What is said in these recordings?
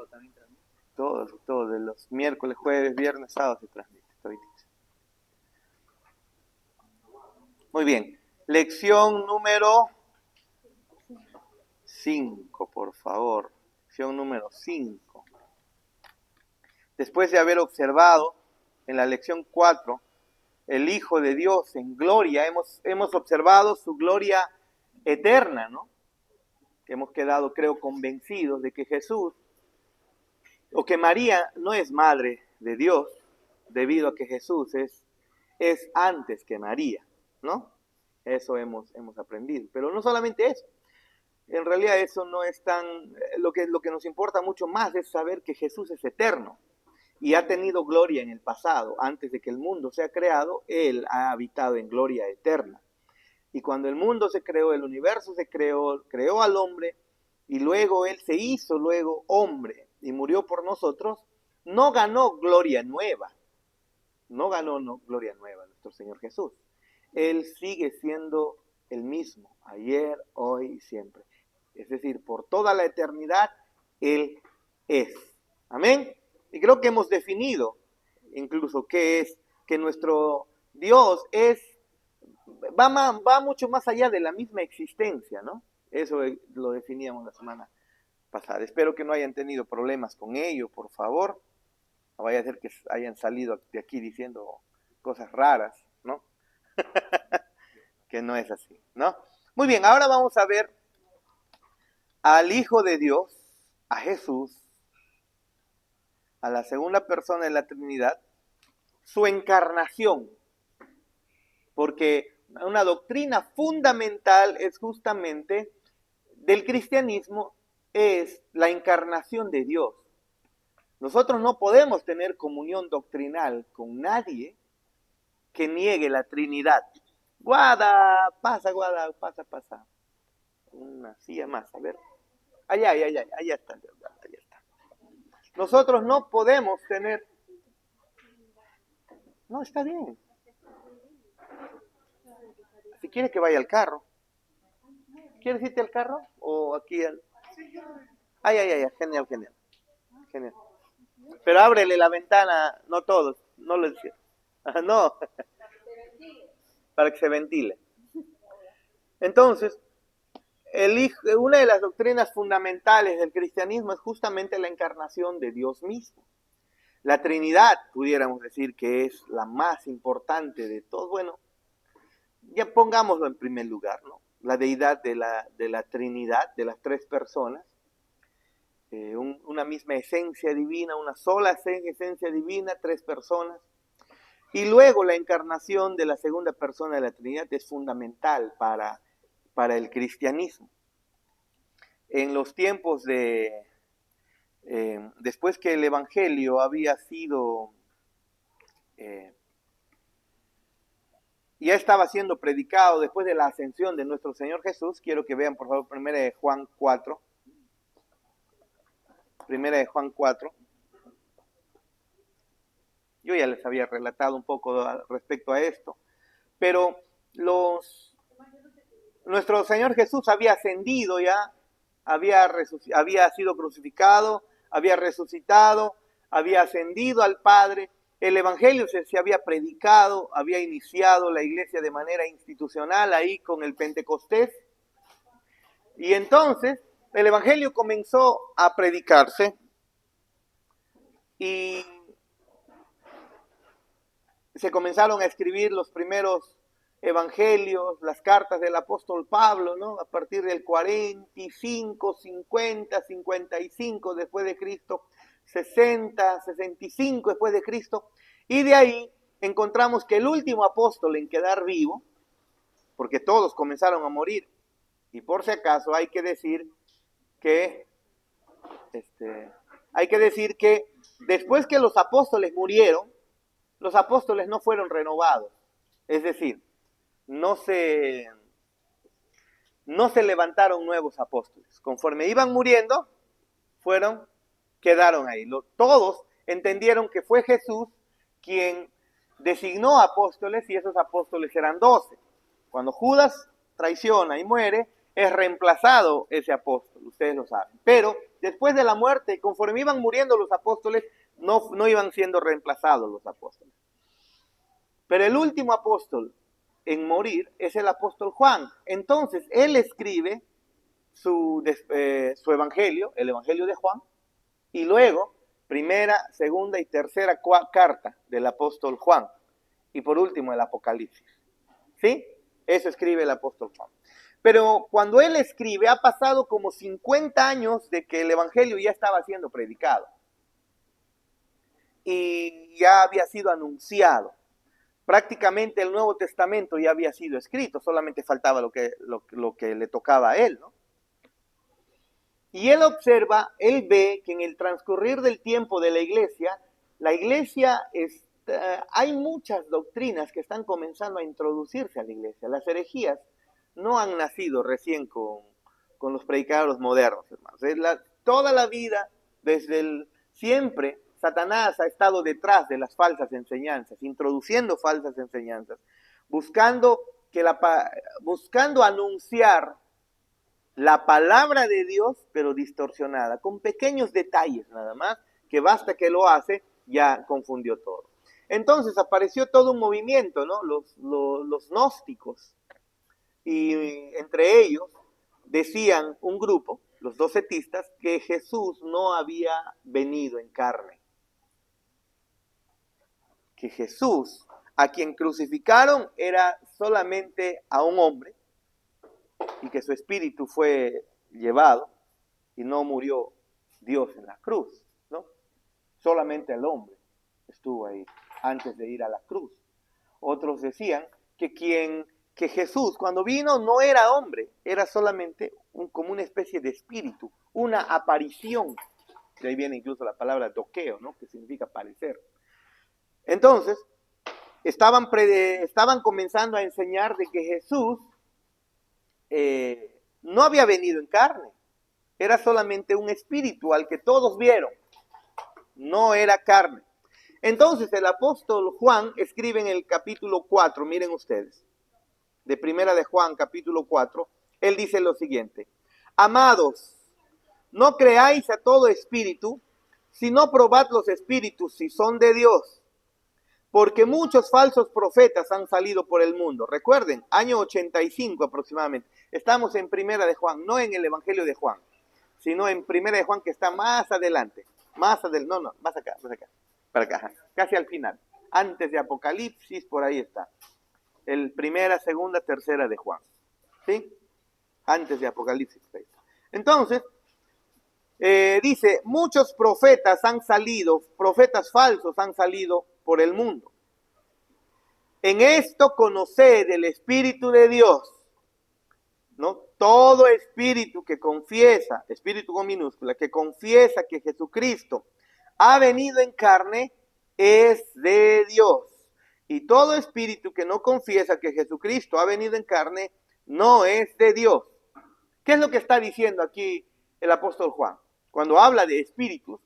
también transmite. Todos, de los miércoles, jueves, viernes, sábado se transmite. Muy bien. Lección número 5, por favor. Lección número 5. Después de haber observado en la lección 4 el Hijo de Dios en gloria, hemos observado su gloria eterna, ¿no? Hemos quedado, creo, convencidos de que Jesús, o que María no es madre de Dios, debido a que Jesús es antes que María, ¿no? Eso hemos aprendido. Pero no solamente eso. En realidad eso no es tan... Lo que nos importa mucho más es saber que Jesús es eterno y ha tenido gloria en el pasado. Antes de que el mundo sea creado, Él ha habitado en gloria eterna. Y cuando el mundo se creó, el universo se creó al hombre, y luego Él se hizo luego hombre y murió por nosotros, no ganó gloria nueva. No ganó gloria nueva nuestro Señor Jesús. Él sigue siendo el mismo, ayer, hoy y siempre. Es decir, por toda la eternidad, Él es. Amén. Y creo que hemos definido incluso qué es, que nuestro Dios va mucho más allá de la misma existencia, ¿no? Eso lo definíamos la semana pasada. Espero que no hayan tenido problemas con ello, por favor. No vaya a ser que hayan salido de aquí diciendo cosas raras, ¿no? Que no es así, ¿no? Muy bien, ahora vamos a ver al Hijo de Dios, a Jesús, a la segunda persona de la Trinidad, su encarnación. Porque una doctrina fundamental es justamente del cristianismo, es la encarnación de Dios. Nosotros no podemos tener comunión doctrinal con nadie que niegue la Trinidad. Guada, pasa. Una silla más, a ver. Allá está. Nosotros no podemos tener... No, está bien. Si quiere que vaya al carro. ¿Quieres irte al carro? ¿O aquí al...? Genial. Pero ábrele la ventana, no todos, no les decía. No, para que se ventile. Entonces, una de las doctrinas fundamentales del cristianismo es justamente la encarnación de Dios mismo. La Trinidad, pudiéramos decir que es la más importante de todos. Bueno, ya pongámoslo en primer lugar, ¿no? La deidad de la Trinidad, de las tres personas, una misma esencia divina, una sola esencia divina, tres personas. Y luego la encarnación de la segunda persona de la Trinidad es fundamental para el cristianismo. En los tiempos después que el Evangelio había sido, ya estaba siendo predicado después de la ascensión de nuestro Señor Jesús, quiero que vean por favor 1 de Juan 4. 1 de Juan 4. Yo ya les había relatado un poco respecto a esto, pero nuestro Señor Jesús había ascendido ya, había sido crucificado, había resucitado, había ascendido al Padre, el Evangelio se había predicado, había iniciado la iglesia de manera institucional ahí con el Pentecostés, y entonces el Evangelio comenzó a predicarse y se comenzaron a escribir los primeros evangelios, las cartas del apóstol Pablo, ¿no? A partir del 45, 50, 55 después de Cristo, 60, 65 después de Cristo, y de ahí encontramos que el último apóstol en quedar vivo, porque todos comenzaron a morir, y por si acaso hay que decir que después que los apóstoles murieron, los apóstoles no fueron renovados, es decir, no se levantaron nuevos apóstoles. Conforme iban muriendo, quedaron ahí. Todos entendieron que fue Jesús quien designó apóstoles y esos apóstoles eran 12. Cuando Judas traiciona y muere, es reemplazado ese apóstol, ustedes lo saben. Pero después de la muerte, conforme iban muriendo los apóstoles, no iban siendo reemplazados los apóstoles. Pero el último apóstol en morir es el apóstol Juan. Entonces, él escribe su evangelio, el evangelio de Juan, y luego primera, segunda y tercera carta del apóstol Juan. Y por último, el Apocalipsis. ¿Sí? Eso escribe el apóstol Juan. Pero cuando él escribe, ha pasado como 50 años de que el evangelio ya estaba siendo predicado. Y ya había sido anunciado. Prácticamente el Nuevo Testamento ya había sido escrito, solamente faltaba lo que le tocaba a él, ¿no? Y él observa, él ve que en el transcurrir del tiempo de la iglesia hay muchas doctrinas que están comenzando a introducirse a la iglesia. Las herejías no han nacido recién con los predicadores modernos, hermanos. Toda la vida, siempre, Satanás ha estado detrás de las falsas enseñanzas, introduciendo falsas enseñanzas, buscando anunciar la palabra de Dios, pero distorsionada, con pequeños detalles nada más, que basta que lo hace, ya confundió todo. Entonces apareció todo un movimiento, ¿no? Los gnósticos, y entre ellos decían un grupo, los docetistas, que Jesús no había venido en carne. Que Jesús, a quien crucificaron, era solamente a un hombre, y que su espíritu fue llevado y no murió Dios en la cruz, ¿no? Solamente el hombre estuvo ahí antes de ir a la cruz. Otros decían que Jesús cuando vino no era hombre, era solamente como una especie de espíritu, una aparición. De ahí viene incluso la palabra doqueo, ¿no? Que significa aparecer. Entonces, estaban comenzando a enseñar de que Jesús no había venido en carne, era solamente un espíritu al que todos vieron, no era carne. Entonces el apóstol Juan escribe en el capítulo 4, miren ustedes, de primera de Juan, capítulo 4, él dice lo siguiente: amados, no creáis a todo espíritu, sino probad los espíritus si son de Dios, porque muchos falsos profetas han salido por el mundo. Recuerden, año 85 aproximadamente. Estamos en primera de Juan, no en el evangelio de Juan, sino en primera de Juan, que está más adelante. Más acá, para acá, casi al final. Antes de Apocalipsis, por ahí está. El primera, segunda, tercera de Juan. ¿Sí? Antes de Apocalipsis. Entonces, dice, muchos profetas han salido, profetas falsos han salido por el mundo. En esto conoced el Espíritu de Dios, ¿no? Todo espíritu que confiesa, espíritu con minúscula, que confiesa que Jesucristo ha venido en carne, es de Dios. Y todo espíritu que no confiesa que Jesucristo ha venido en carne, no es de Dios. ¿Qué es lo que está diciendo aquí el apóstol Juan? Cuando habla de espíritus,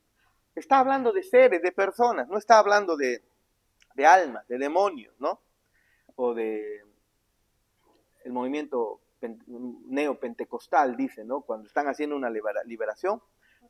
está hablando de seres, de personas, no está hablando de almas, de demonios, ¿no? O de el movimiento neopentecostal, dice, ¿no? Cuando están haciendo una liberación,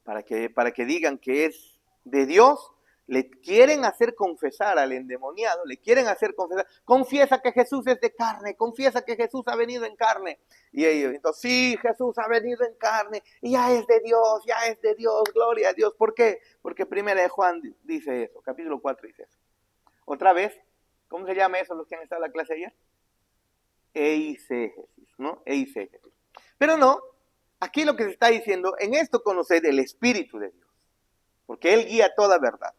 para que digan que es de Dios, le quieren hacer confesar al endemoniado, le quieren hacer confesar, confiesa que Jesús es de carne, confiesa que Jesús ha venido en carne. Y ellos, entonces, sí, Jesús ha venido en carne, y ya es de Dios, gloria a Dios. ¿Por qué? Porque primera de Juan dice eso, capítulo 4 dice eso. Otra vez, ¿cómo se llama eso los que han estado en la clase ayer? Eisegesis, ¿no? Eisegesis. Pero no, aquí lo que se está diciendo, en esto conoced el Espíritu de Dios, porque Él guía toda verdad.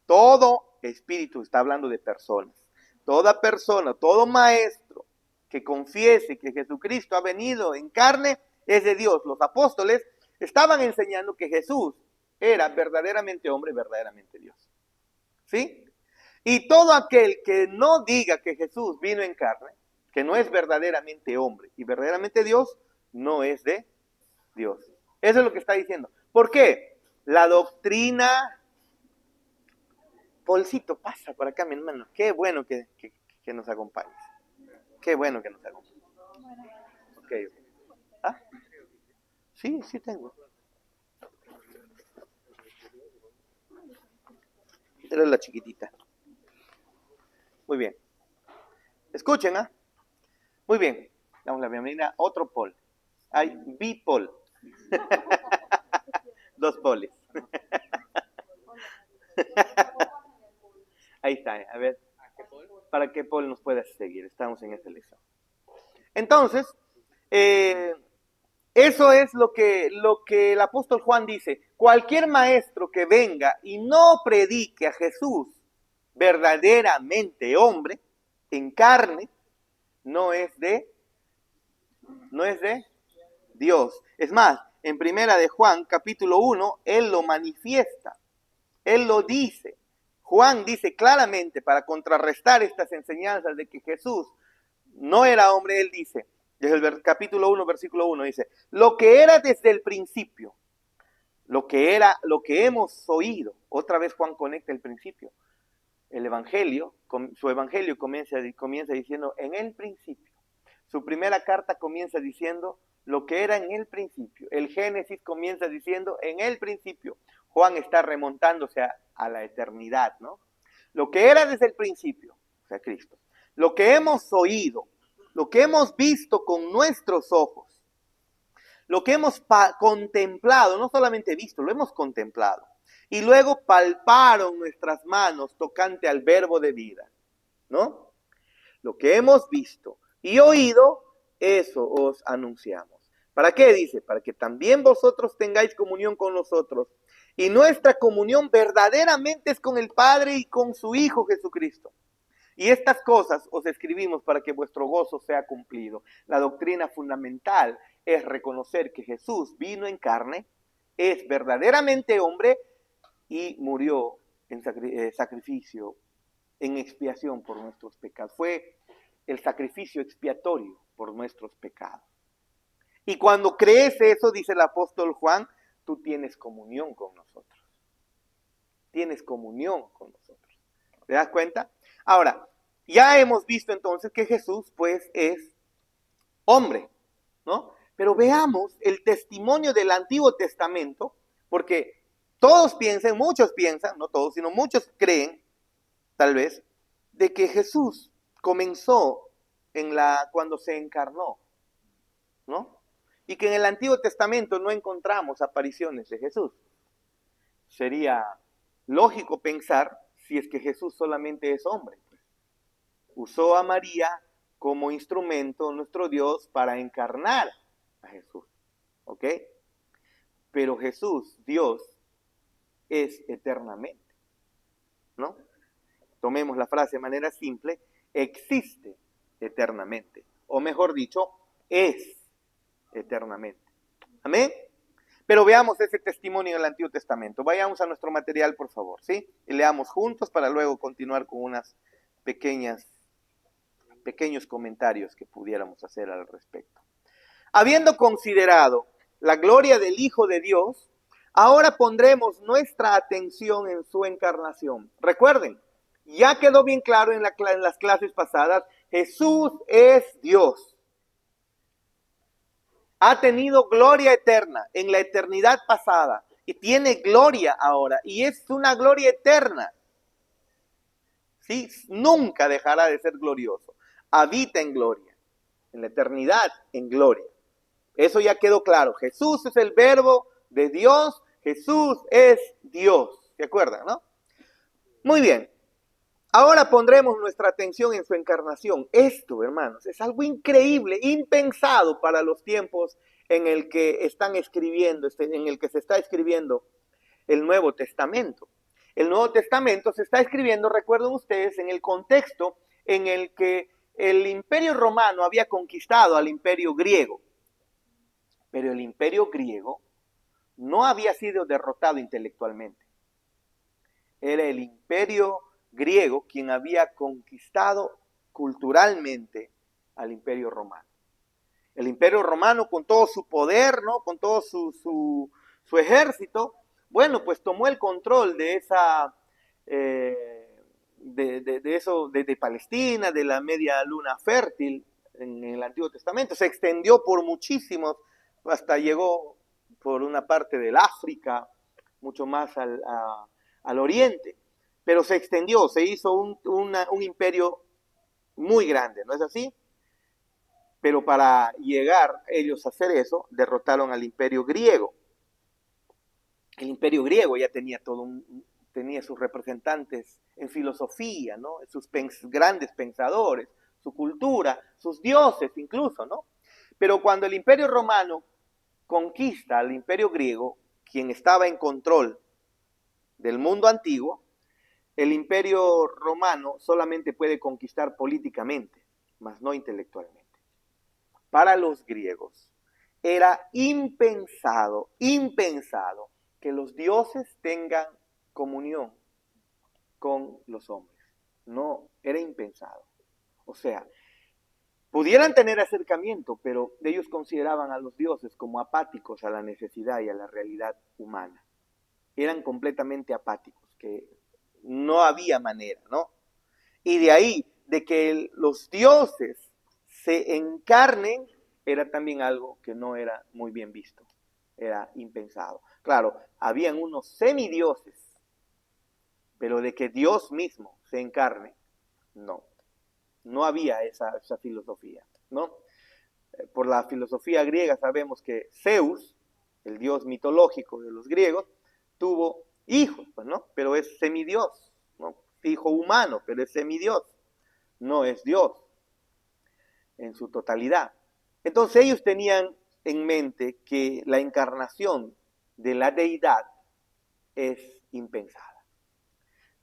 Todo espíritu, está hablando de personas, toda persona, todo maestro que confiese que Jesucristo ha venido en carne es de Dios. Los apóstoles estaban enseñando que Jesús era verdaderamente hombre, verdaderamente Dios. ¿Sí? Y todo aquel que no diga que Jesús vino en carne, que no es verdaderamente hombre y verdaderamente Dios, no es de Dios. Eso es lo que está diciendo. ¿Por qué? La doctrina... Polcito, pasa por acá, mi hermano. Qué bueno que nos acompañes. Qué bueno que nos acompañes. Okay. ¿Ah? Sí, sí tengo. Era la chiquitita. Muy bien. Escuchen, ¿ah? Muy bien. Damos la bienvenida a otro Paul. Hay bipol. Dos polis. Ahí está, a ver. Para que Paul nos pueda seguir. Estamos en esta lección. Entonces, eso es lo que el apóstol Juan dice. Cualquier maestro que venga y no predique a Jesús verdaderamente hombre, en carne, no es de Dios. Es más, en primera de Juan, capítulo 1, él lo manifiesta. Él lo dice. Juan dice claramente, para contrarrestar estas enseñanzas de que Jesús no era hombre, él dice, desde el capítulo 1, versículo 1, dice, lo que era desde el principio, lo que hemos oído. Otra vez Juan conecta el principio. El evangelio, su evangelio comienza diciendo, en el principio. Su primera carta comienza diciendo lo que era en el principio. El Génesis comienza diciendo en el principio. Juan está remontándose a la eternidad, ¿no? Lo que era desde el principio, o sea, Cristo. Lo que hemos oído, lo que hemos visto con nuestros ojos, lo que hemos contemplado, no solamente visto, lo hemos contemplado. Y luego palparon nuestras manos tocante al verbo de vida, ¿no? Lo que hemos visto y oído, eso os anunciamos. ¿Para qué? Dice, para que también vosotros tengáis comunión con nosotros. Y nuestra comunión verdaderamente es con el Padre y con su Hijo Jesucristo. Y estas cosas os escribimos para que vuestro gozo sea cumplido. La doctrina fundamental es reconocer que Jesús vino en carne, es verdaderamente hombre y murió en sacrificio, en expiación por nuestros pecados. Fue el sacrificio expiatorio por nuestros pecados. Y cuando crees eso, dice el apóstol Juan, tú tienes comunión con nosotros. Tienes comunión con nosotros. ¿Te das cuenta? Ahora, ya hemos visto entonces que Jesús, pues, es hombre, ¿no? Pero veamos el testimonio del Antiguo Testamento, porque todos piensan, muchos piensan, no todos, sino muchos creen, tal vez, de que Jesús comenzó cuando se encarnó, ¿no? Y que en el Antiguo Testamento no encontramos apariciones de Jesús. Sería lógico pensar si es que Jesús solamente es hombre. Usó a María como instrumento, nuestro Dios, para encarnar a Jesús, ¿ok? Pero Jesús, Dios, es eternamente, ¿no? Tomemos la frase de manera simple, existe eternamente, o mejor dicho, es eternamente. Amén. Pero veamos ese testimonio en el Antiguo Testamento. Vayamos a nuestro material, por favor, ¿sí? Y leamos juntos para luego continuar con unas pequeños comentarios que pudiéramos hacer al respecto. Habiendo considerado la gloria del Hijo de Dios, ahora pondremos nuestra atención en su encarnación. Recuerden, ya quedó bien claro en las clases pasadas, Jesús es Dios. Ha tenido gloria eterna en la eternidad pasada y tiene gloria ahora y es una gloria eterna. ¿Sí? Nunca dejará de ser glorioso. Habita en gloria, en la eternidad en gloria. Eso ya quedó claro. Jesús es el verbo de Dios, Jesús es Dios. ¿Se acuerdan, no? Muy bien. Ahora pondremos nuestra atención en su encarnación. Esto, hermanos, es algo increíble, impensado para los tiempos en el que están escribiendo, en el que se está escribiendo el Nuevo Testamento. El Nuevo Testamento se está escribiendo, recuerden ustedes, en el contexto en el que el Imperio Romano había conquistado al Imperio Griego. Pero el Imperio Griego no había sido derrotado intelectualmente. Era el Imperio griego quien había conquistado culturalmente al Imperio Romano. El Imperio Romano con todo su poder, ¿no? Con todo su ejército, bueno, pues tomó el control de esa de Palestina, de la media luna fértil, en el Antiguo Testamento. Se extendió por muchísimos, hasta llegó por una parte del África, mucho más al oriente. Pero se extendió, se hizo un imperio muy grande, ¿no es así? Pero para llegar ellos a hacer eso, derrotaron al imperio griego. El imperio griego ya tenía tenía sus representantes en filosofía, ¿no? Sus grandes pensadores, su cultura, sus dioses incluso, ¿no? Pero cuando el imperio romano conquista al imperio griego, quien estaba en control del mundo antiguo, el imperio romano solamente puede conquistar políticamente, mas no intelectualmente. Para los griegos era impensado que los dioses tengan comunión con los hombres. No, era impensado. O sea, pudieran tener acercamiento, pero ellos consideraban a los dioses como apáticos a la necesidad y a la realidad humana. Eran completamente apáticos, que no había manera, ¿no? Y de ahí, de que los dioses se encarnen, era también algo que no era muy bien visto, era impensado. Claro, habían unos semidioses, pero de que Dios mismo se encarne, no había esa filosofía, ¿no? Por la filosofía griega sabemos que Zeus, el dios mitológico de los griegos, tuvo hijos, pues, ¿no? Pero es semidios, ¿no? Hijo humano, pero es semidios, no es Dios en su totalidad. Entonces ellos tenían en mente que la encarnación de la deidad es impensada.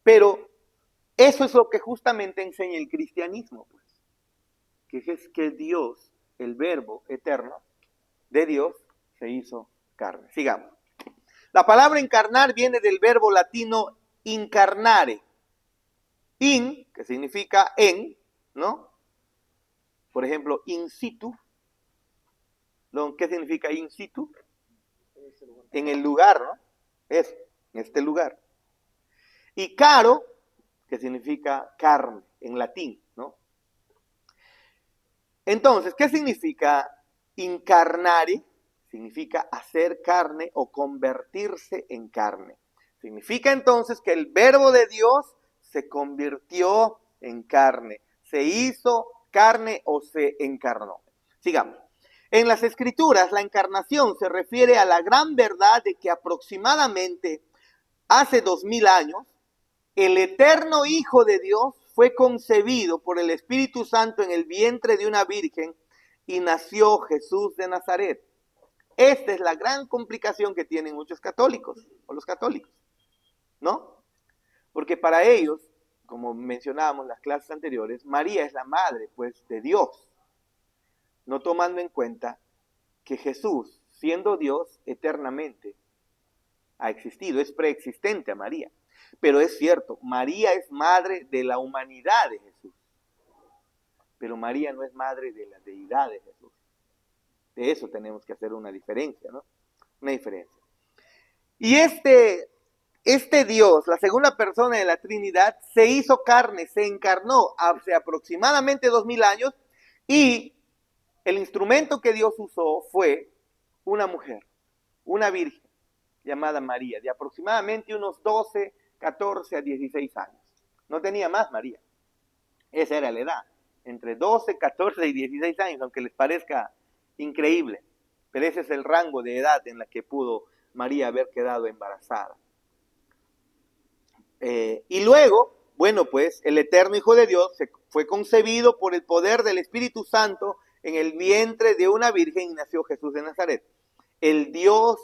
Pero eso es lo que justamente enseña el cristianismo, pues, que es que Dios, el verbo eterno de Dios, se hizo carne. Sigamos. La palabra encarnar viene del verbo latino incarnare. In, que significa en, ¿no? Por ejemplo, in situ. ¿Qué significa in situ? En el lugar, ¿no? Eso, en este lugar. Y caro, que significa carne, en latín, ¿no? Entonces, ¿qué significa incarnare? Significa hacer carne o convertirse en carne. Significa entonces que el verbo de Dios se convirtió en carne, se hizo carne o se encarnó. Sigamos. En las Escrituras, la encarnación se refiere a la gran verdad de que aproximadamente hace 2000 años, el eterno Hijo de Dios fue concebido por el Espíritu Santo en el vientre de una virgen y nació Jesús de Nazaret. Esta es la gran complicación que tienen muchos católicos, o los católicos, ¿no? Porque para ellos, como mencionábamos en las clases anteriores, María es la madre, pues, de Dios, no tomando en cuenta que Jesús, siendo Dios eternamente, ha existido, es preexistente a María. Pero es cierto, María es madre de la humanidad de Jesús, pero María no es madre de la deidad de Jesús. De eso tenemos que hacer una diferencia, ¿no? Una diferencia. Y este Dios, la segunda persona de la Trinidad, se hizo carne, se encarnó hace aproximadamente 2000 años, y el instrumento que Dios usó fue una mujer, una virgen llamada María, de aproximadamente unos 12, 14 a 16 años. No tenía más María. Esa era la edad, entre 12, 14 y 16 años, aunque les parezca increíble. Pero ese es el rango de edad en la que pudo María haber quedado embarazada. Y luego, bueno, pues el eterno Hijo de Dios fue concebido por el poder del Espíritu Santo en el vientre de una virgen y nació Jesús de Nazaret. El Dios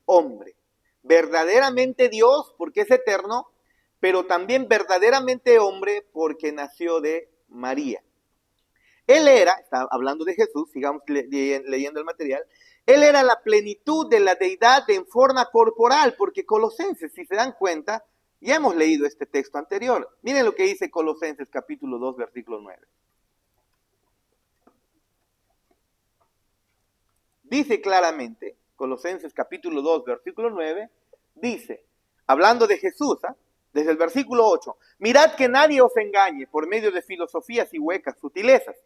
hombre, verdaderamente Dios porque es eterno, pero también verdaderamente hombre porque nació de María. Él era, está hablando de Jesús, sigamos leyendo el material, él era la plenitud de la deidad en forma corporal, porque Colosenses, si se dan cuenta, ya hemos leído este texto anterior. Miren lo que dice Colosenses capítulo 2, versículo 9. Dice claramente, Colosenses capítulo 2, versículo 9, dice, hablando de Jesús, desde el versículo 8, mirad que nadie os engañe por medio de filosofías y huecas sutilezas,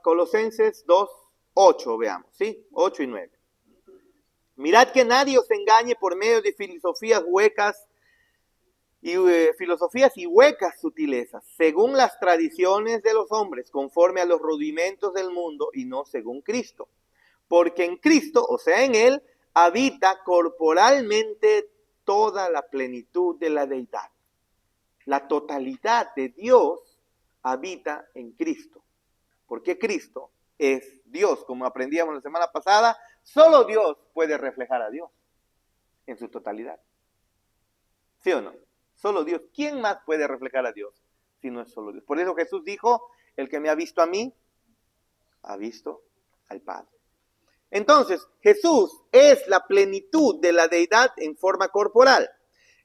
Colosenses 2, 8, veamos, ¿sí? 8 y 9. Mirad que nadie os engañe por medio de filosofías huecas y huecas sutilezas, según las tradiciones de los hombres, conforme a los rudimentos del mundo y no según Cristo. Porque en Cristo, o sea, en Él, habita corporalmente toda la plenitud de la deidad. La totalidad de Dios habita en Cristo. Porque Cristo es Dios, como aprendíamos la semana pasada, solo Dios puede reflejar a Dios en su totalidad. ¿Sí o no? Solo Dios. ¿Quién más puede reflejar a Dios si no es solo Dios? Por eso Jesús dijo, el que me ha visto a mí, ha visto al Padre. Entonces, Jesús es la plenitud de la deidad en forma corporal,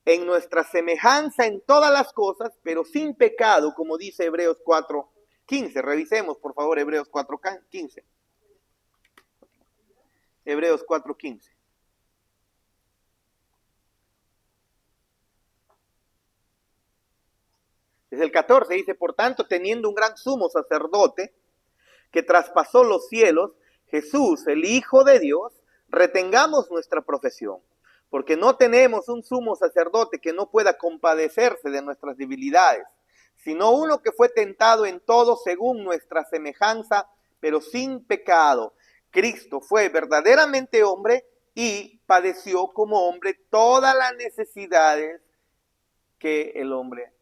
en nuestra semejanza en todas las cosas, pero sin pecado, como dice Hebreos 4:15. Revisemos, por favor, Hebreos 4:15. Hebreos 4:15. Desde el 14 dice, por tanto, teniendo un gran sumo sacerdote que traspasó los cielos, Jesús, el Hijo de Dios, retengamos nuestra profesión, porque no tenemos un sumo sacerdote que no pueda compadecerse de nuestras debilidades, sino uno que fue tentado en todo según nuestra semejanza, pero sin pecado. Cristo fue verdaderamente hombre y padeció como hombre todas las necesidades que el hombre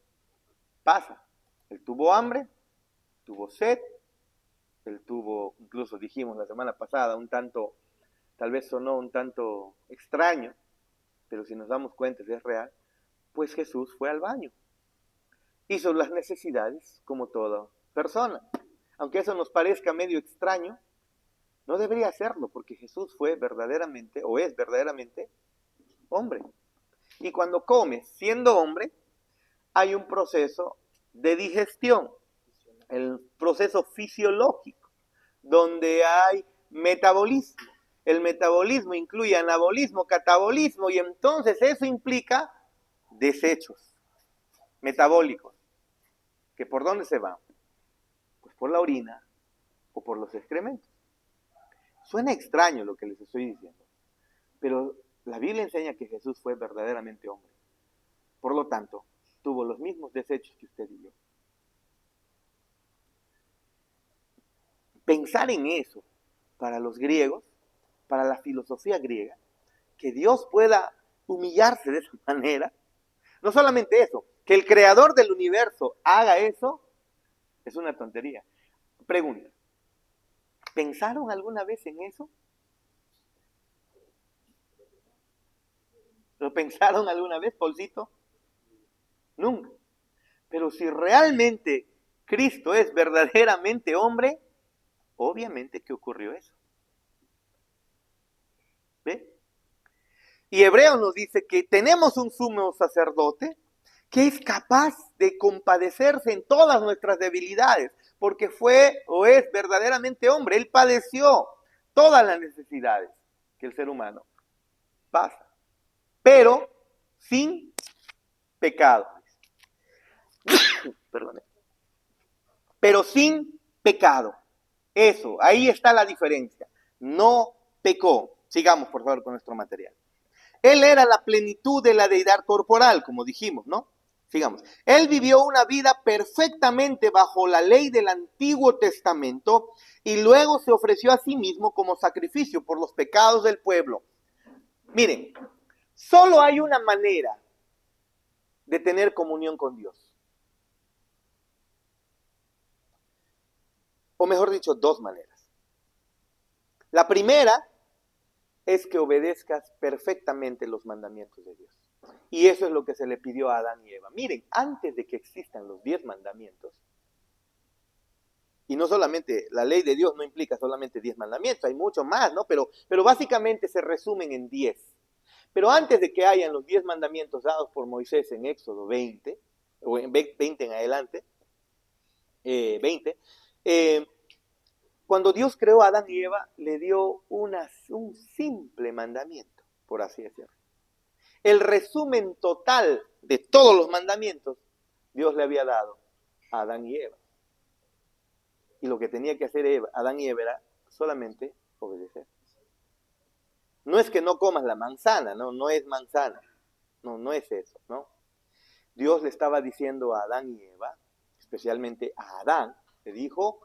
pasa. Él tuvo hambre, tuvo sed, él tuvo, incluso dijimos la semana pasada, un tanto, tal vez sonó un tanto extraño, pero si nos damos cuenta es real, pues Jesús fue al baño. Hizo las necesidades como toda persona. Aunque eso nos parezca medio extraño, no debería hacerlo, porque Jesús fue verdaderamente, o es verdaderamente, hombre. Y cuando come siendo hombre, hay un proceso de digestión, el proceso fisiológico, donde hay metabolismo. El metabolismo incluye anabolismo, catabolismo, y entonces eso implica desechos metabólicos. ¿Que por dónde se van? Pues por la orina o por los excrementos. Suena extraño lo que les estoy diciendo, pero la Biblia enseña que Jesús fue verdaderamente hombre. Por lo tanto, tuvo los mismos desechos que usted y yo. Pensar en eso, para los griegos, para la filosofía griega, que Dios pueda humillarse de esa manera, no solamente eso, que el creador del universo haga eso, es una tontería. Pregunta, ¿pensaron alguna vez en eso? ¿Lo pensaron alguna vez, Paulcito? Nunca. Pero si realmente Cristo es verdaderamente hombre, obviamente que ocurrió eso. ¿Ve? Y Hebreos nos dice que tenemos un sumo sacerdote que es capaz de compadecerse en todas nuestras debilidades, porque fue o es verdaderamente hombre. Él padeció todas las necesidades que el ser humano pasa, pero sin pecado. Perdón. Pero sin pecado. Eso, ahí está la diferencia. No pecó. Sigamos, por favor, con nuestro material. Él era la plenitud de la deidad corporal, como dijimos, ¿no? Sigamos. Él vivió una vida perfectamente bajo la ley del Antiguo Testamento y luego se ofreció a sí mismo como sacrificio por los pecados del pueblo. Miren, solo hay una manera de tener comunión con Dios. O mejor dicho, dos maneras. La primera es que obedezcas perfectamente los mandamientos de Dios. Y eso es lo que se le pidió a Adán y Eva. Miren, antes de que existan los 10 mandamientos, y no solamente, la ley de Dios no implica solamente 10 mandamientos, hay mucho más, ¿no? Pero básicamente se resumen en 10. Pero antes de que hayan los 10 mandamientos dados por Moisés en Éxodo 20, o en 20 en adelante, 20, cuando Dios creó a Adán y Eva, le dio un simple mandamiento, por así decirlo. El resumen total de todos los mandamientos, Dios le había dado a Adán y Eva. Y lo que tenía que hacer Adán y Eva era solamente obedecer. No es que no comas la manzana, no es manzana. No es eso, ¿no? Dios le estaba diciendo a Adán y Eva, especialmente a Adán, le dijo,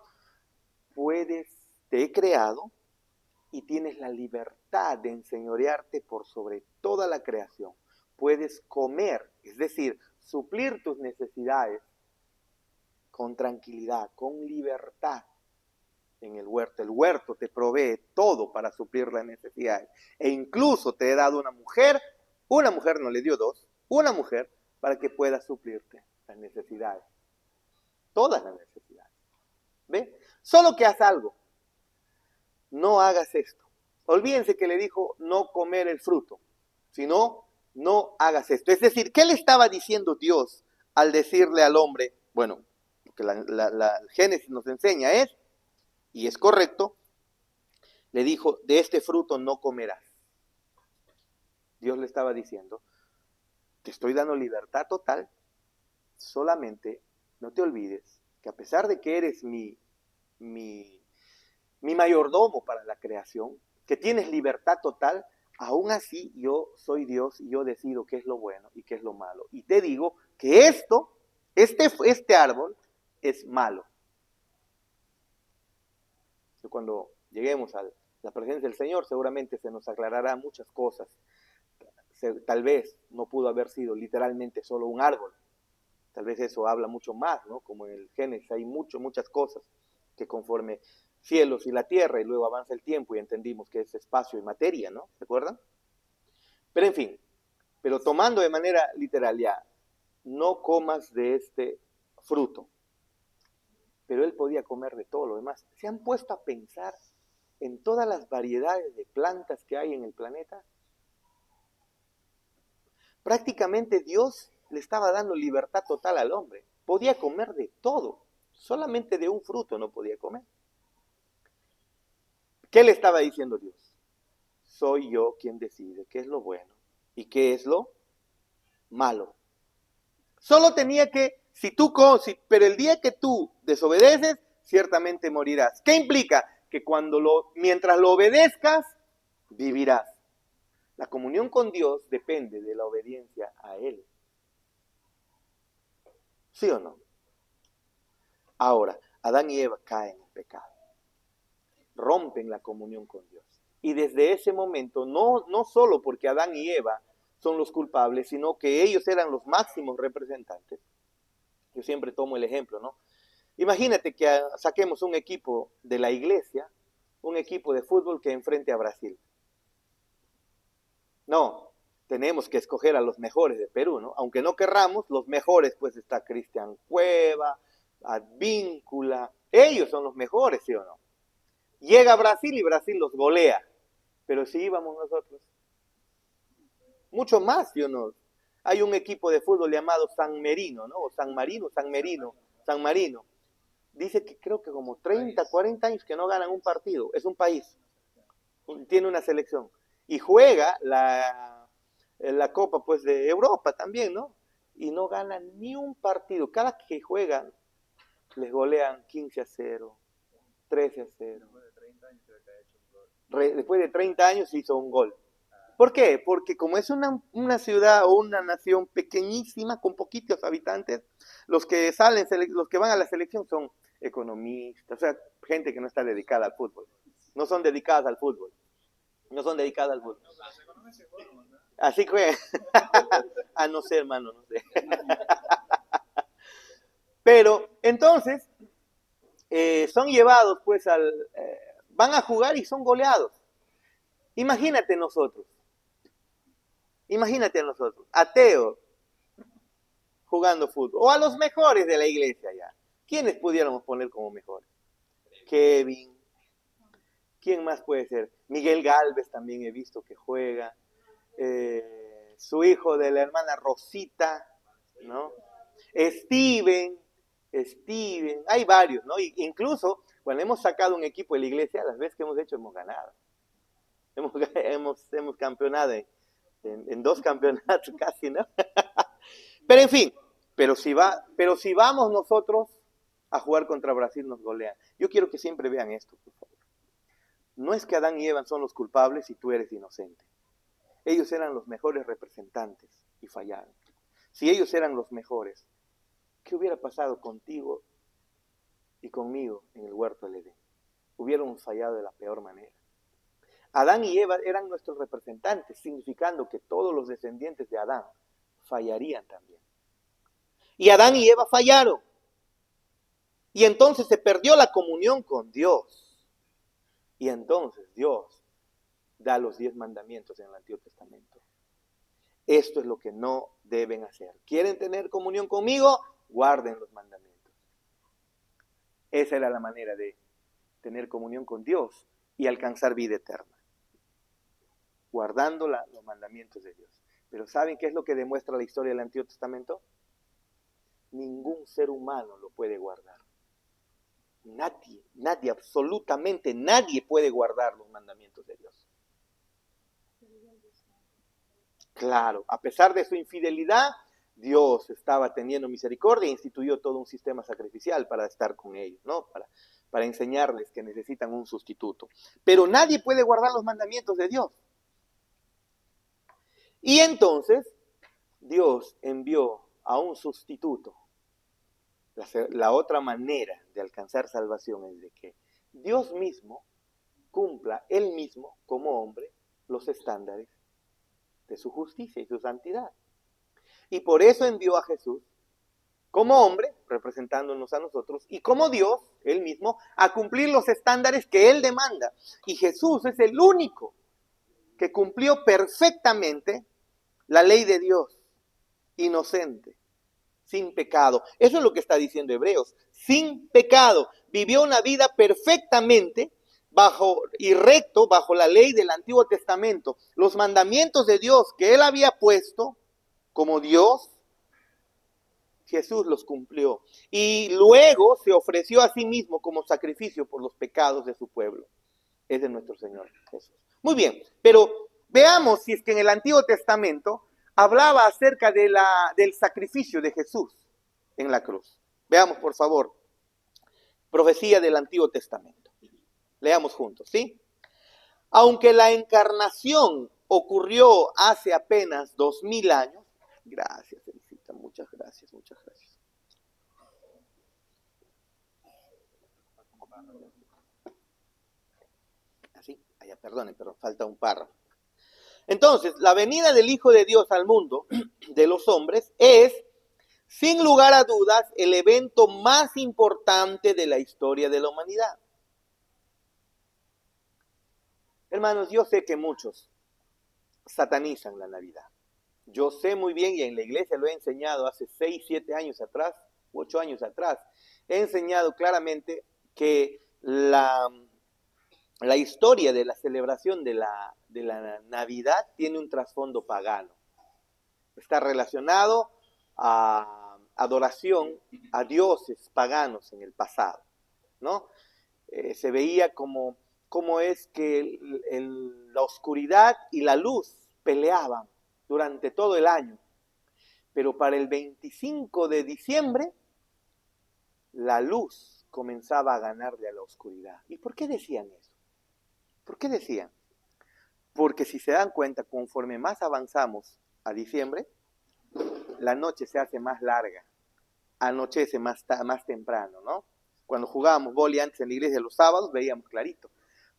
te he creado y tienes la libertad de enseñorearte por sobre toda la creación. Puedes comer, es decir, suplir tus necesidades con tranquilidad, con libertad en el huerto. El huerto te provee todo para suplir las necesidades. E incluso te he dado una mujer no le dio dos, una mujer para que pueda suplirte las necesidades. Todas las necesidades. ¿Ve? Solo que haz algo. No hagas esto. Olvídense que le dijo no comer el fruto, sino no hagas esto. Es decir, ¿qué le estaba diciendo Dios al decirle al hombre? Bueno, lo que la Génesis nos enseña es, y es correcto, le dijo, de este fruto no comerás. Dios le estaba diciendo, te estoy dando libertad total, solamente no te olvides que a pesar de que eres mi mayordomo para la creación, que tienes libertad total, aún así yo soy Dios y yo decido qué es lo bueno y qué es lo malo. Y te digo que este árbol es malo. Cuando lleguemos a la presencia del Señor, seguramente se nos aclarará muchas cosas. Tal vez no pudo haber sido literalmente solo un árbol. Tal vez eso habla mucho más, ¿no? Como en el Génesis hay muchas cosas que conforme cielos y la tierra, y luego avanza el tiempo y entendimos que es espacio y materia, ¿no? ¿Se acuerdan? Pero en fin, pero tomando de manera literal ya, no comas de este fruto. Pero él podía comer de todo lo demás. ¿Se han puesto a pensar en todas las variedades de plantas que hay en el planeta? Prácticamente Dios le estaba dando libertad total al hombre. Podía comer de todo, solamente de un fruto no podía comer. ¿Qué le estaba diciendo Dios? Soy yo quien decide qué es lo bueno y qué es lo malo. Solo tenía que, pero el día que tú desobedeces, ciertamente morirás. ¿Qué implica? Que mientras lo obedezcas, vivirás. La comunión con Dios depende de la obediencia a Él. ¿Sí o no? Ahora, Adán y Eva caen en pecado. Rompen la comunión con Dios. Y desde ese momento, no solo porque Adán y Eva son los culpables, sino que ellos eran los máximos representantes. Yo siempre tomo el ejemplo, ¿no? Imagínate que saquemos un equipo de la iglesia, un equipo de fútbol que enfrente a Brasil. No, tenemos que escoger a los mejores de Perú, ¿no? Aunque no querramos, los mejores, pues está Cristian Cueva, Advíncula, ellos son los mejores, ¿sí o no? Llega Brasil y Brasil los golea, pero si íbamos nosotros, mucho más, ¿sí o no? Hay un equipo de fútbol llamado San Marino, ¿no? O San Marino. Dice que creo que como 30, 40 años que no ganan un partido. Es un país, tiene una selección. Y juega la Copa pues de Europa también, ¿no? Y no ganan ni un partido. Cada que juegan, les golean 15-0, 13-0. Después de 30 años hizo un gol. ¿Por qué? Porque como es una ciudad o una nación pequeñísima, con poquitos habitantes, los que van a la selección son economistas, o sea, gente que no está dedicada al fútbol. No son dedicadas al fútbol. Así que, no sé, hermano, no sé. Pero, entonces, son llevados, pues, van a jugar y son goleados. Imagínate a nosotros, ateos, jugando fútbol, o a los mejores de la iglesia ya. ¿Quiénes pudiéramos poner como mejores? Kevin. ¿Quién más puede ser? Miguel Galvez también he visto que juega. Su hijo de la hermana Rosita, ¿no? Steven. Hay varios, ¿no? Incluso cuando hemos sacado un equipo de la iglesia, las veces que hemos hecho hemos ganado. Hemos campeonado en 2 campeonatos casi, ¿no? Pero en fin, pero si vamos nosotros a jugar contra Brasil nos golean. Yo quiero que siempre vean esto, por favor. No es que Adán y Eva son los culpables y tú eres inocente. Ellos eran los mejores representantes y fallaron. Si ellos eran los mejores, ¿qué hubiera pasado contigo y conmigo en el huerto del Edén? Hubiéramos fallado de la peor manera. Adán y Eva eran nuestros representantes, significando que todos los descendientes de Adán fallarían también. Y Adán y Eva fallaron. Y entonces se perdió la comunión con Dios. Y entonces Dios da los 10 mandamientos en el Antiguo Testamento. Esto es lo que no deben hacer. ¿Quieren tener comunión conmigo? Guarden los mandamientos. Esa era la manera de tener comunión con Dios y alcanzar vida eterna. Guardando los mandamientos de Dios. Pero ¿saben qué es lo que demuestra la historia del Antiguo Testamento? Ningún ser humano lo puede guardar. Nadie, absolutamente nadie puede guardar los mandamientos de Dios. Claro, a pesar de su infidelidad, Dios estaba teniendo misericordia e instituyó todo un sistema sacrificial para estar con ellos, ¿no? Para enseñarles que necesitan un sustituto. Pero nadie puede guardar los mandamientos de Dios. Y entonces, Dios envió a un sustituto. La otra manera de alcanzar salvación es de que Dios mismo cumpla él mismo, como hombre, los estándares de su justicia y su santidad. Y por eso envió a Jesús como hombre, representándonos a nosotros, y como Dios, él mismo, a cumplir los estándares que él demanda. Y Jesús es el único que cumplió perfectamente la ley de Dios, inocente, sin pecado. Eso es lo que está diciendo Hebreos, sin pecado. Vivió una vida perfectamente y recto bajo la ley del Antiguo Testamento. Los mandamientos de Dios que él había puesto como Dios, Jesús los cumplió. Y luego se ofreció a sí mismo como sacrificio por los pecados de su pueblo. Es de nuestro Señor Jesús. Muy bien, pero veamos si es que en el Antiguo Testamento hablaba acerca del sacrificio de Jesús en la cruz. Veamos, por favor, profecía del Antiguo Testamento. Leamos juntos, ¿sí? Aunque la encarnación ocurrió hace apenas 2000 años, gracias, Felicita, muchas gracias, muchas gracias. Así, allá, perdonen, pero falta un párrafo. Entonces, la venida del Hijo de Dios al mundo de los hombres es, sin lugar a dudas, el evento más importante de la historia de la humanidad. Hermanos, yo sé que muchos satanizan la Navidad. Yo sé muy bien, y en la iglesia lo he enseñado hace 6, 7 años atrás, 8 años atrás, he enseñado claramente que la historia de la celebración de la Navidad tiene un trasfondo pagano. Está relacionado a adoración a dioses paganos en el pasado, ¿no? Se veía como es que la oscuridad y la luz peleaban durante todo el año. Pero para el 25 de diciembre, la luz comenzaba a ganarle a la oscuridad. ¿Y por qué decían eso? ¿Por qué decían? Porque si se dan cuenta, conforme más avanzamos a diciembre, la noche se hace más larga, anochece más temprano, ¿no? Cuando jugábamos vóley antes en la iglesia los sábados, veíamos clarito.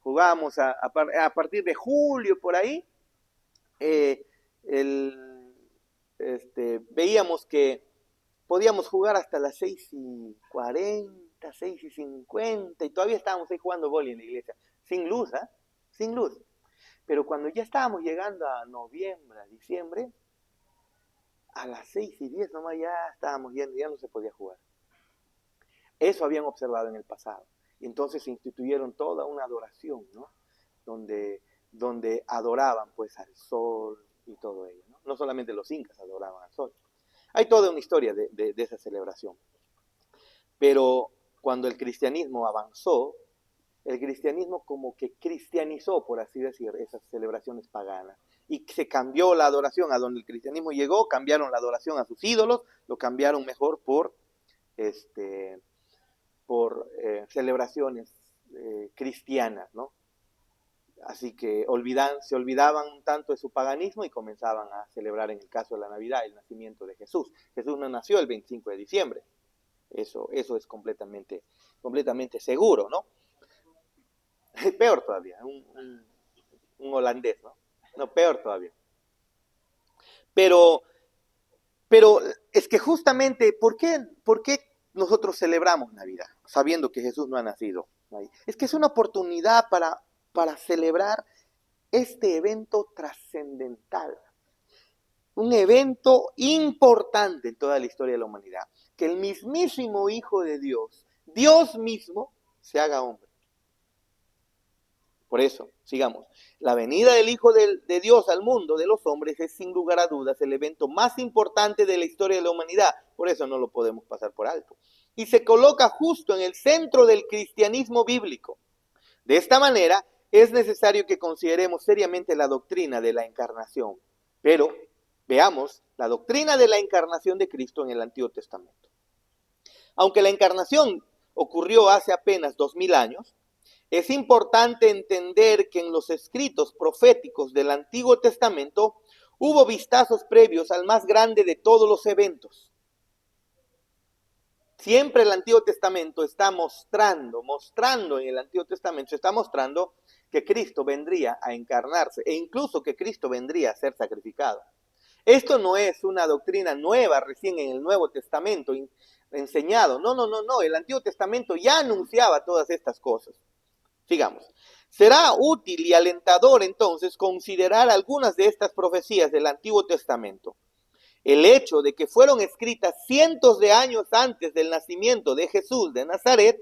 Jugábamos a partir de julio, por ahí, veíamos que podíamos jugar hasta las 6:40, 6:50, y todavía estábamos ahí jugando vóley en la iglesia, sin luz, ¿eh? Sin luz. Pero cuando ya estábamos llegando a noviembre, a diciembre, a las 6:10 nomás ya estábamos yendo, ya no se podía jugar. Eso habían observado en el pasado. Y entonces se instituyeron toda una adoración, ¿no? Donde adoraban pues al sol y todo ello, ¿no? No solamente los incas adoraban al sol. Hay toda una historia de esa celebración. Pero cuando el cristianismo avanzó, el cristianismo como que cristianizó, por así decir, esas celebraciones paganas. Y se cambió la adoración a donde el cristianismo llegó, cambiaron la adoración a sus ídolos, lo cambiaron mejor por por celebraciones cristianas, ¿no? Así que se olvidaban un tanto de su paganismo y comenzaban a celebrar, en el caso de la Navidad, el nacimiento de Jesús. Jesús no nació el 25 de diciembre. Eso es completamente seguro, ¿no? Peor todavía, un holandés, ¿no? No, peor todavía. Pero es que justamente, ¿por qué nosotros celebramos Navidad, sabiendo que Jesús no ha nacido ahí? Es que es una oportunidad para celebrar este evento trascendental, un evento importante en toda la historia de la humanidad, que el mismísimo Hijo de Dios, Dios mismo, se haga hombre. Por eso, sigamos. La venida del Hijo de Dios al mundo de los hombres es sin lugar a dudas el evento más importante de la historia de la humanidad. Por eso no lo podemos pasar por alto. Y se coloca justo en el centro del cristianismo bíblico. De esta manera, es necesario que consideremos seriamente la doctrina de la encarnación. Pero veamos la doctrina de la encarnación de Cristo en el Antiguo Testamento. Aunque la encarnación ocurrió hace apenas 2000 años, es importante entender que en los escritos proféticos del Antiguo Testamento hubo vistazos previos al más grande de todos los eventos. Siempre el Antiguo Testamento está mostrando en el Antiguo Testamento, está mostrando que Cristo vendría a encarnarse e incluso que Cristo vendría a ser sacrificado. Esto no es una doctrina nueva recién en el Nuevo Testamento enseñado. No. El Antiguo Testamento ya anunciaba todas estas cosas. Sigamos. Será útil y alentador entonces considerar algunas de estas profecías del Antiguo Testamento. El hecho de que fueron escritas cientos de años antes del nacimiento de Jesús de Nazaret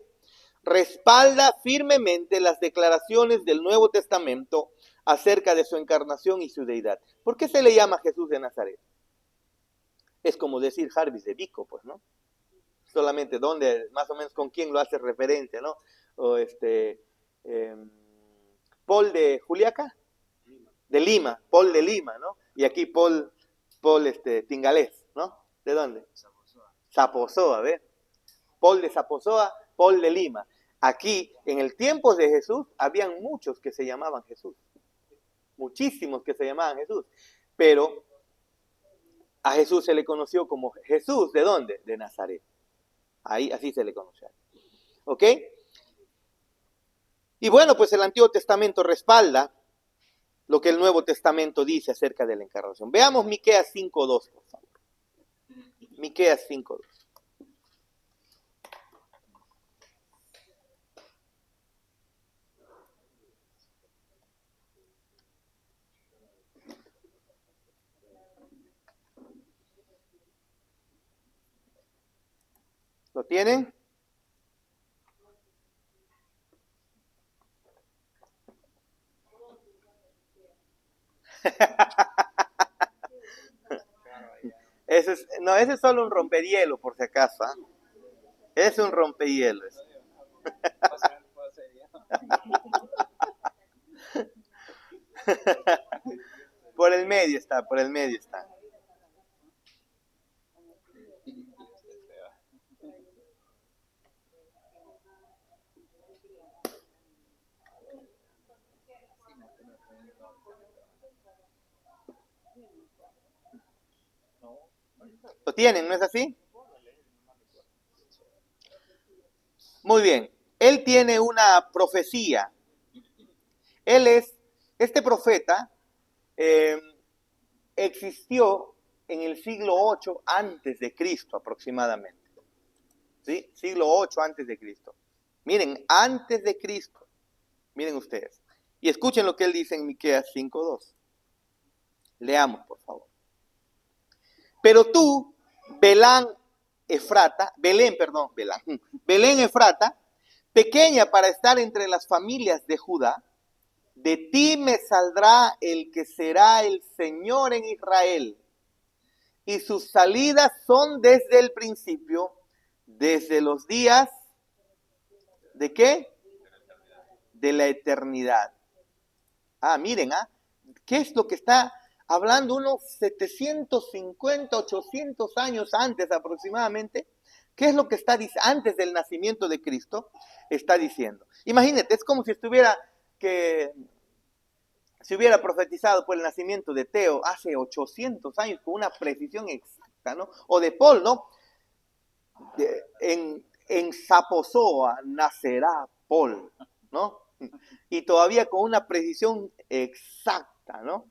respalda firmemente las declaraciones del Nuevo Testamento acerca de su encarnación y su deidad. ¿Por qué se le llama Jesús de Nazaret? Es como decir Jarvis de Vico, pues, ¿no? Solamente dónde, más o menos con quién lo hace referencia, ¿no? O Paul de Juliaca, de Lima, Paul de Lima, ¿no? Y aquí Paul Tingalés, ¿no? ¿De dónde? Zaposoa, ¿ves? Paul de Zaposoa, Paul de Lima. Aquí, en el tiempo de Jesús, habían muchos que se llamaban Jesús. Muchísimos que se llamaban Jesús. Pero a Jesús se le conoció como Jesús, ¿de dónde? De Nazaret. Ahí, así se le conoció. ¿Ok? Y bueno, pues el Antiguo Testamento respalda lo que el Nuevo Testamento dice acerca de la encarnación. Veamos Miqueas 5:2, por favor. Miqueas 5:2. ¿Lo tienen? Ese es solo un rompehielo, por si acaso. Es un rompehielo. Por el medio está. ¿Lo tienen? ¿No es así? Muy bien. Él tiene una profecía. Este profeta existió en el siglo 8 antes de Cristo aproximadamente. ¿Sí? Siglo 8 antes de Cristo. Miren, antes de Cristo. Miren ustedes. Y escuchen lo que él dice en Miqueas 5:2. Leamos, por favor. Pero tú, Belén Efrata, pequeña para estar entre las familias de Judá, de ti me saldrá el que será el Señor en Israel. Y sus salidas son desde el principio, desde los días, ¿de qué? De la eternidad. Miren, ¿qué es lo que está hablando? Unos 750, 800 años antes aproximadamente, ¿Qué es lo que está diciendo? Antes del nacimiento de Cristo, está diciendo. Imagínate, es como si se hubiera profetizado por el nacimiento de Teo hace 800 años con una precisión exacta, ¿no? O de Paul, ¿no? En Saposoa nacerá Paul, ¿no? Y todavía con una precisión exacta, ¿no?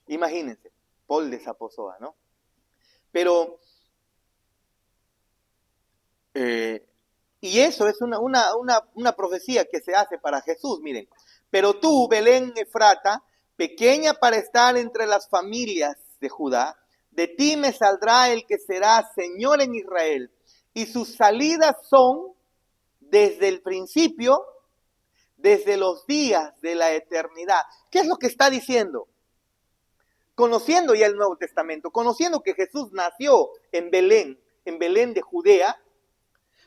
Imagínense, Paul de Saposoa, ¿no? Pero, y eso es una profecía que se hace para Jesús, miren. Pero tú, Belén Efrata, pequeña para estar entre las familias de Judá, de ti me saldrá el que será Señor en Israel. Y sus salidas son desde el principio, desde los días de la eternidad. ¿Qué es lo que está diciendo? Conociendo ya el Nuevo Testamento, conociendo que Jesús nació en Belén de Judea,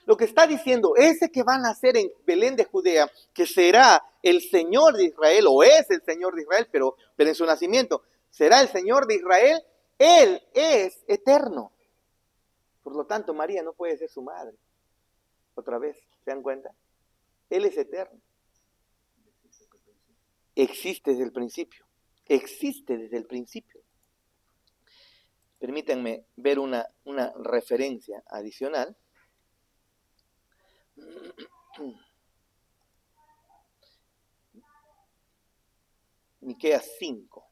lo que está diciendo, ese que va a nacer en Belén de Judea, que será el Señor de Israel, o es el Señor de Israel, pero en su nacimiento, será el Señor de Israel, Él es eterno. Por lo tanto, María no puede ser su madre. Otra vez, ¿se dan cuenta? Él es eterno. Existe desde el principio. Existe desde el principio. Permítanme ver una referencia adicional. Miqueas 5.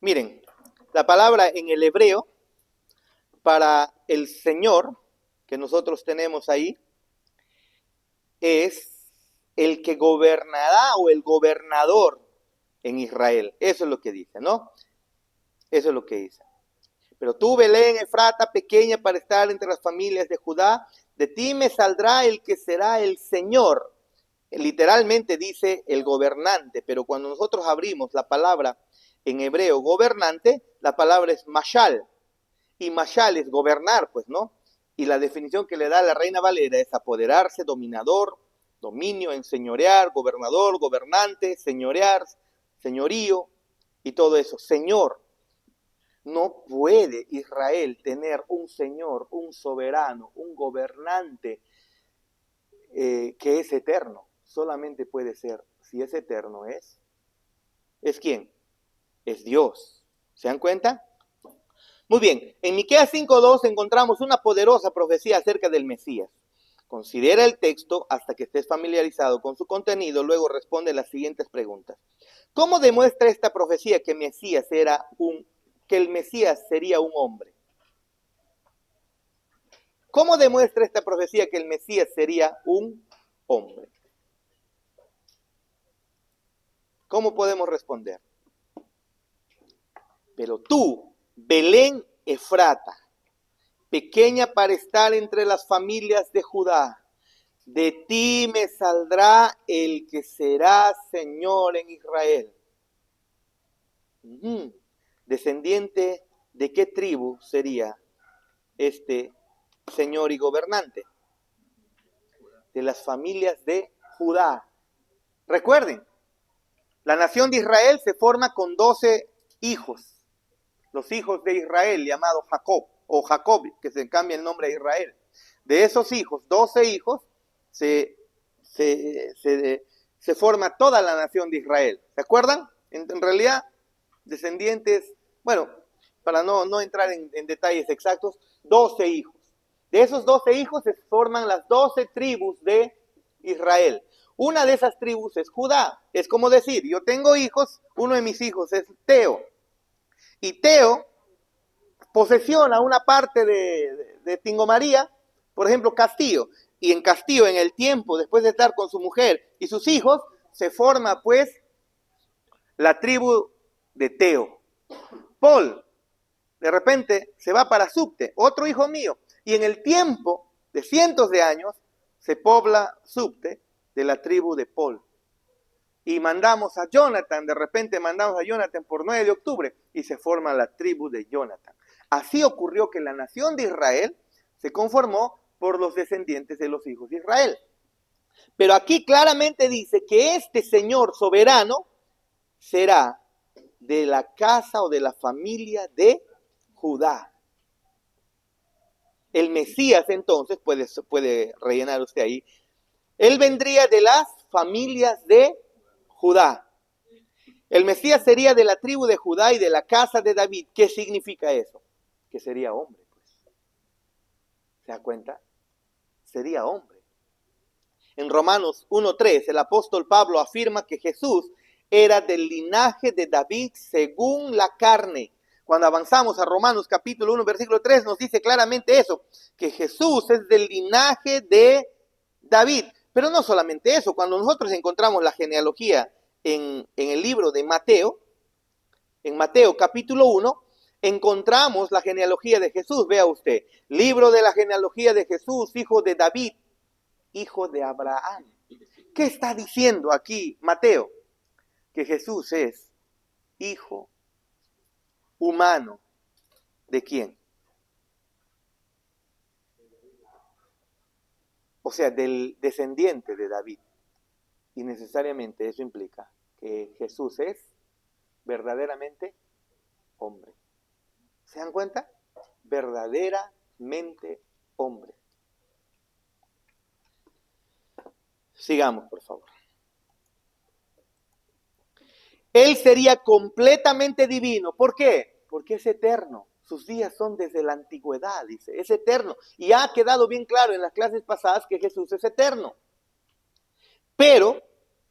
Miren, la palabra en el hebreo para el Señor que nosotros tenemos ahí es el que gobernará o el gobernador en Israel. Eso es lo que dice, ¿no? Eso es lo que dice. Pero tú, Belén, Efrata, pequeña para estar entre las familias de Judá, de ti me saldrá el que será el Señor. Literalmente dice el gobernante, pero cuando nosotros abrimos la palabra en hebreo gobernante, la palabra es mashal. Y mashal es gobernar, pues, ¿no? Y la definición que le da la Reina Valera es apoderarse, dominador, dominio, enseñorear, gobernador, gobernante, señorear, señorío y todo eso. Señor. No puede Israel tener un señor, un soberano, un gobernante que es eterno. Solamente puede ser, si es eterno, ¿es quién? Es Dios. ¿Se dan cuenta? Muy bien, en Miqueas 5:2 encontramos una poderosa profecía acerca del Mesías. Considera el texto hasta que estés familiarizado con su contenido, luego responde las siguientes preguntas. ¿Cómo demuestra esta profecía que el Mesías sería un hombre? ¿Cómo demuestra esta profecía que el Mesías sería un hombre? ¿Cómo podemos responder? Pero tú, Belén Efrata, pequeña para estar entre las familias de Judá, de ti me saldrá el que será Señor en Israel. ¿Descendiente de qué tribu sería este Señor y gobernante? De las familias de Judá. Recuerden, la nación de Israel se forma con 12 hijos. Los hijos de Israel, llamados Jacob, o Jacob, que se cambia el nombre a Israel. De esos hijos, 12 hijos, se forma toda la nación de Israel. ¿Se acuerdan? En realidad, descendientes, bueno, para no entrar en detalles exactos, 12 hijos. De esos 12 hijos se forman las 12 tribus de Israel. Una de esas tribus es Judá. Es como decir, yo tengo hijos, uno de mis hijos es Teo. Y Teo posesiona una parte de Tingomaría, por ejemplo, Castillo. Y en Castillo, en el tiempo, después de estar con su mujer y sus hijos, se forma pues la tribu de Teo. Paul, de repente, se va para Subte, otro hijo mío. Y en el tiempo de cientos de años, se pobla Subte de la tribu de Paul. Y mandamos a Jonathan, de repente mandamos a Jonathan por 9 de octubre y se forma la tribu de Jonathan. Así ocurrió que la nación de Israel se conformó por los descendientes de los hijos de Israel. Pero aquí claramente dice que este Señor soberano será de la casa o de la familia de Judá. El Mesías entonces, puede rellenar usted ahí, él vendría de las familias de Judá. El Mesías sería de la tribu de Judá y de la casa de David. ¿Qué significa eso? Que sería hombre, pues. ¿Se da cuenta? Sería hombre. En Romanos 1:3, el apóstol Pablo afirma que Jesús era del linaje de David según la carne. Cuando avanzamos a Romanos capítulo 1, versículo 3, nos dice claramente eso, que Jesús es del linaje de David. Pero no solamente eso, cuando nosotros encontramos la genealogía en el libro de Mateo, en Mateo capítulo 1, encontramos la genealogía de Jesús. Vea usted, libro de la genealogía de Jesús, hijo de David, hijo de Abraham. ¿Qué está diciendo aquí Mateo? Que Jesús es hijo humano. ¿De quién? O sea, del descendiente de David. Y necesariamente eso implica que Jesús es verdaderamente hombre. ¿Se dan cuenta? Verdaderamente hombre. Sigamos, por favor. Él sería completamente divino. ¿Por qué? Porque es eterno. Sus días son desde la antigüedad, dice. Es eterno. Y ha quedado bien claro en las clases pasadas que Jesús es eterno. Pero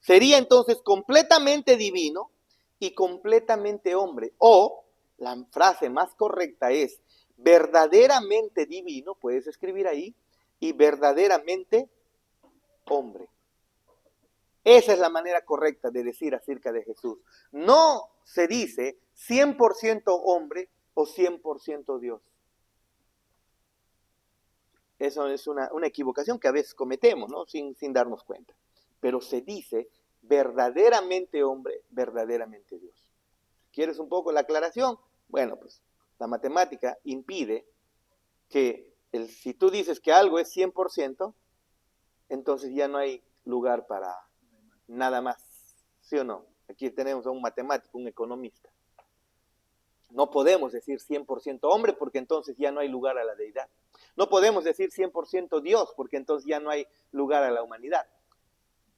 sería entonces completamente divino y completamente hombre. O la frase más correcta es verdaderamente divino, puedes escribir ahí, y verdaderamente hombre. Esa es la manera correcta de decir acerca de Jesús. No se dice 100% hombre o 100% Dios. Eso es una equivocación que a veces cometemos, ¿no? Sin darnos cuenta. Pero se dice verdaderamente hombre, verdaderamente Dios. ¿Quieres un poco la aclaración? Bueno, pues la matemática impide que si tú dices que algo es 100%, entonces ya no hay lugar para nada más, ¿sí o no? Aquí tenemos a un matemático, un economista. No podemos decir 100% hombre porque entonces ya no hay lugar a la deidad. No podemos decir 100% Dios porque entonces ya no hay lugar a la humanidad.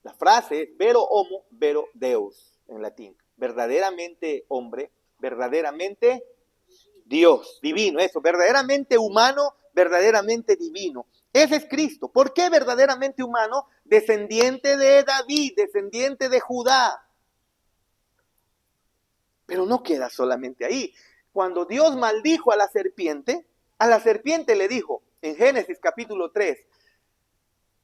La frase es vero homo, vero deus en latín. Verdaderamente hombre, verdaderamente Dios, divino, eso, verdaderamente humano, verdaderamente divino. Ese es Cristo. ¿Por qué verdaderamente humano? Descendiente de David, descendiente de Judá. Pero no queda solamente ahí. Cuando Dios maldijo a la serpiente le dijo en Génesis capítulo 3,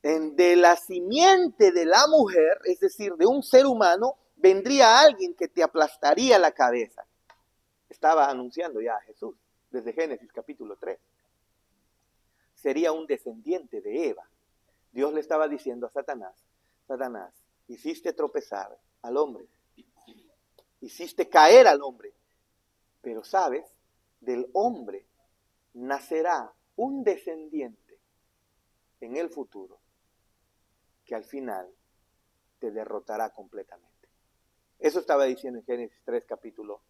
de la simiente de la mujer, es decir, de un ser humano, vendría alguien que te aplastaría la cabeza. Estaba anunciando ya a Jesús desde Génesis capítulo 3. Sería un descendiente de Eva. Dios le estaba diciendo a Satanás, Satanás, hiciste tropezar al hombre, hiciste caer al hombre, pero sabes, del hombre nacerá un descendiente en el futuro que al final te derrotará completamente. Eso estaba diciendo en Génesis 3, capítulo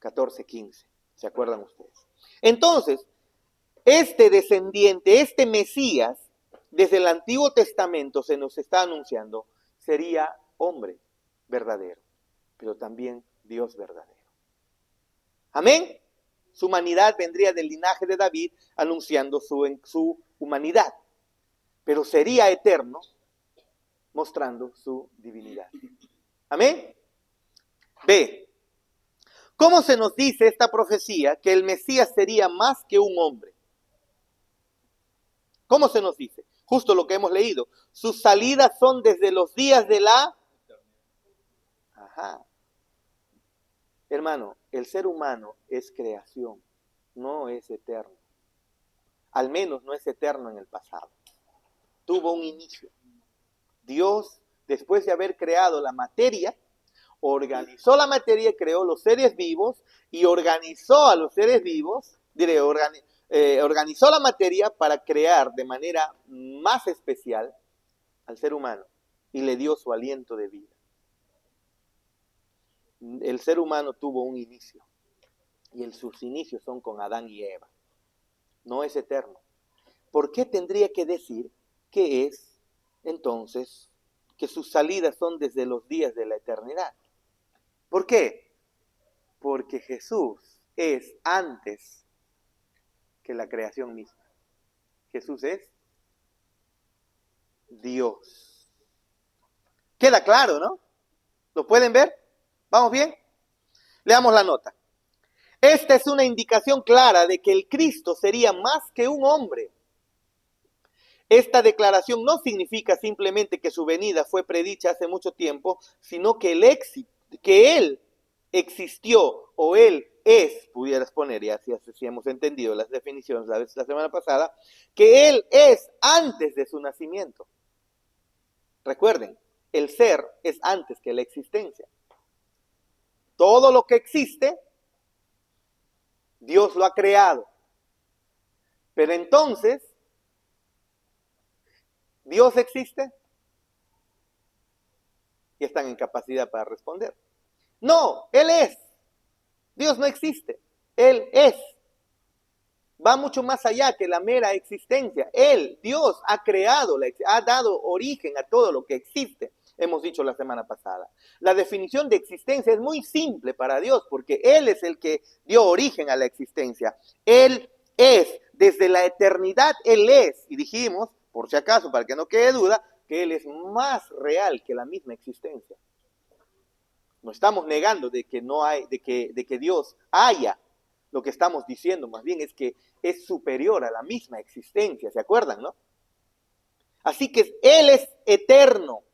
14, 15. ¿Se acuerdan ustedes? Entonces, este descendiente, este Mesías, desde el Antiguo Testamento se nos está anunciando, sería hombre verdadero, pero también Dios verdadero. Amén. Su humanidad vendría del linaje de David, anunciando su humanidad, pero sería eterno, mostrando su divinidad. Amén. B. ¿Cómo se nos dice esta profecía que el Mesías sería más que un hombre? ¿Cómo se nos dice? Justo lo que hemos leído. Sus salidas son desde los días de la... Ajá. Hermano, el ser humano es creación, no es eterno. Al menos no es eterno en el pasado. Tuvo un inicio. Dios, después de haber creado la materia, organizó la materia, creó los seres vivos y organizó a los seres vivos, organizó la materia para crear de manera más especial al ser humano y le dio su aliento de vida. El ser humano tuvo un inicio y sus inicios son con Adán y Eva. No es eterno. ¿Por qué tendría que decir que es entonces que sus salidas son desde los días de la eternidad? ¿Por qué? Porque Jesús es antes que la creación misma. Jesús es Dios. Queda claro, ¿no? ¿Lo pueden ver? ¿Vamos bien? Leamos la nota. Esta es una indicación clara de que el Cristo sería más que un hombre. Esta declaración no significa simplemente que su venida fue predicha hace mucho tiempo, sino que Él existió o Él es, pudieras poner, y así hemos entendido las definiciones la semana pasada, que Él es antes de su nacimiento. Recuerden, el ser es antes que la existencia. Todo lo que existe, Dios lo ha creado. Pero entonces, ¿Dios existe? Y están en capacidad para responder. No, Él es. Dios no existe. Él es. Va mucho más allá que la mera existencia. Él, Dios, ha creado, ha dado origen a todo lo que existe. Hemos dicho la semana pasada. La definición de existencia es muy simple para Dios, porque Él es el que dio origen a la existencia. Él es, desde la eternidad Él es. Y dijimos, por si acaso, para que no quede duda, que Él es más real que la misma existencia. No estamos negando de que no hay, de que Dios haya. Lo que estamos diciendo más bien es que es superior a la misma existencia, ¿se acuerdan, no? Así que Él es eterno,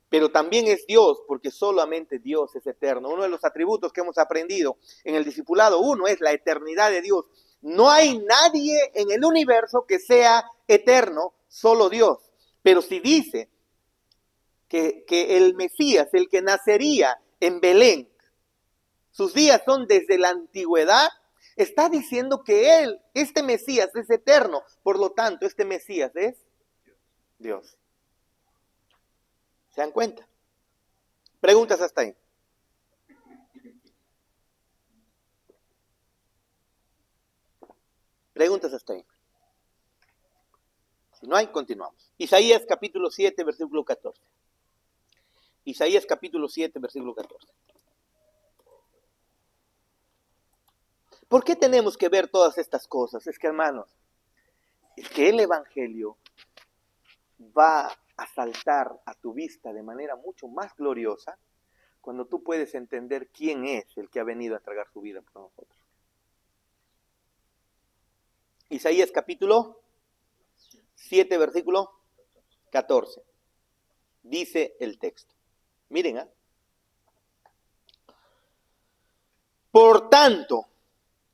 pero también es Dios, porque solamente Dios es eterno. Uno de los atributos que hemos aprendido en el discipulado 1 es la eternidad de Dios. No hay nadie en el universo que sea eterno, solo Dios. Pero si dice que el Mesías, el que nacería en Belén, sus días son desde la antigüedad, está diciendo que Él, este Mesías, es eterno. Por lo tanto, este Mesías es Dios. ¿Se dan cuenta? Preguntas hasta ahí. Preguntas hasta ahí. Si no hay, continuamos. Isaías capítulo 7, versículo 14. Isaías capítulo 7, versículo 14. ¿Por qué tenemos que ver todas estas cosas? Es que, hermanos, es que el Evangelio va a saltar a tu vista de manera mucho más gloriosa cuando tú puedes entender quién es el que ha venido a entregar su vida por nosotros. Isaías capítulo 7, versículo 14. Dice el texto. Miren, ¿eh? Por tanto,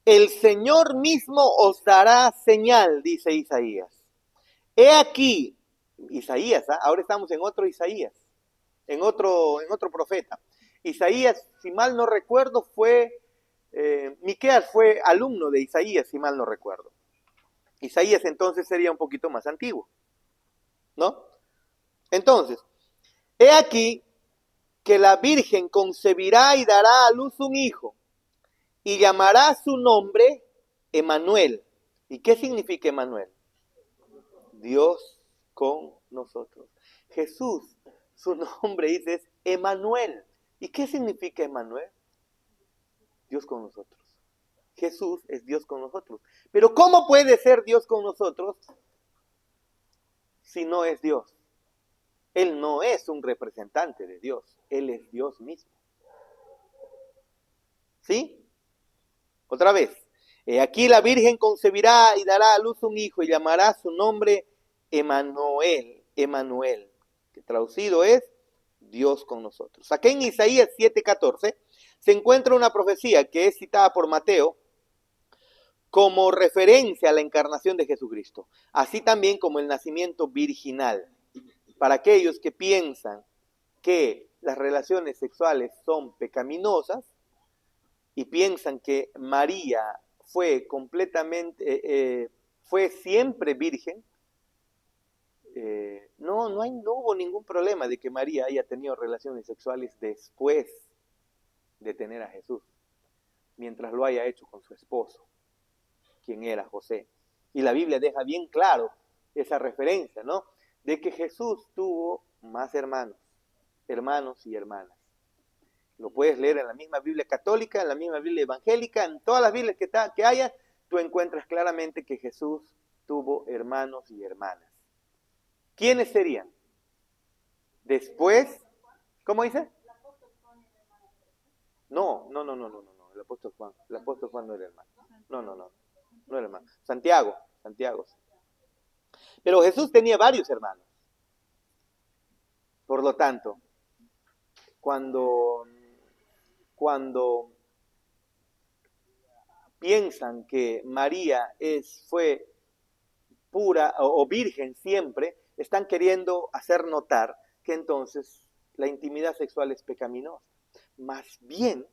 el Señor mismo os dará señal, dice Isaías. He aquí, Isaías, ¿eh? Ahora estamos en otro Isaías, en otro profeta. Isaías, si mal no recuerdo, Miqueas fue alumno de Isaías, si mal no recuerdo. Isaías entonces sería un poquito más antiguo, ¿no? Entonces, he aquí que la Virgen concebirá y dará a luz un hijo, y llamará su nombre Emmanuel. ¿Y qué significa Emmanuel? Dios con nosotros. Jesús, su nombre dice es Emmanuel. ¿Y qué significa Emmanuel? Dios con nosotros. Jesús es Dios con nosotros. Pero ¿cómo puede ser Dios con nosotros si no es Dios? Él no es un representante de Dios. Él es Dios mismo. ¿Sí? Otra vez. Aquí la Virgen concebirá y dará a luz un hijo y llamará su nombre Emmanuel. Emmanuel, que traducido es Dios con nosotros. Aquí en Isaías 7:14 se encuentra una profecía que es citada por Mateo como referencia a la encarnación de Jesucristo, así también como el nacimiento virginal. para aquellos que piensan que las relaciones sexuales son pecaminosas y piensan que María fue completamente, fue siempre virgen, no hubo ningún problema de que María haya tenido relaciones sexuales después de tener a Jesús, mientras lo haya hecho con su esposo, quien era José. Y la Biblia deja bien claro esa referencia, ¿no? De que Jesús tuvo más hermanos y hermanas. Lo puedes leer en la misma Biblia católica, en la misma Biblia evangélica, en todas las Biblias que haya, tú encuentras claramente que Jesús tuvo hermanos y hermanas. ¿Quiénes serían? Después, ¿cómo dice? No, el apóstol Juan no era hermano. No era hermano. Santiago. Pero Jesús tenía varios hermanos. Por lo tanto, cuando piensan que María fue pura o virgen siempre, están queriendo hacer notar que entonces la intimidad sexual es pecaminosa. Más bien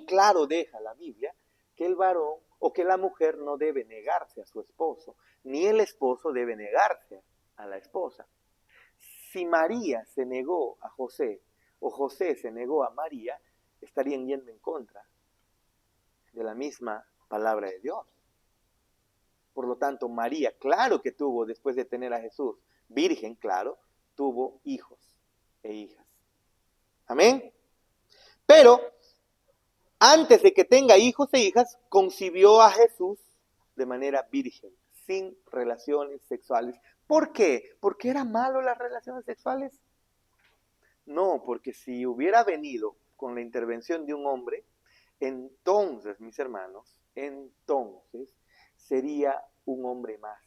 claro deja la Biblia que el varón o que la mujer no debe negarse a su esposo, ni el esposo debe negarse a la esposa. Si María se negó a José o José se negó a María, estarían yendo en contra de la misma palabra de Dios. Por lo tanto, María, claro que tuvo, después de tener a Jesús, virgen, claro, tuvo hijos e hijas. Amén. Pero, antes de que tenga hijos e hijas, concibió a Jesús de manera virgen, sin relaciones sexuales. ¿Por qué? ¿Porque era malo las relaciones sexuales? No, porque si hubiera venido con la intervención de un hombre, entonces, mis hermanos, sería un hombre más,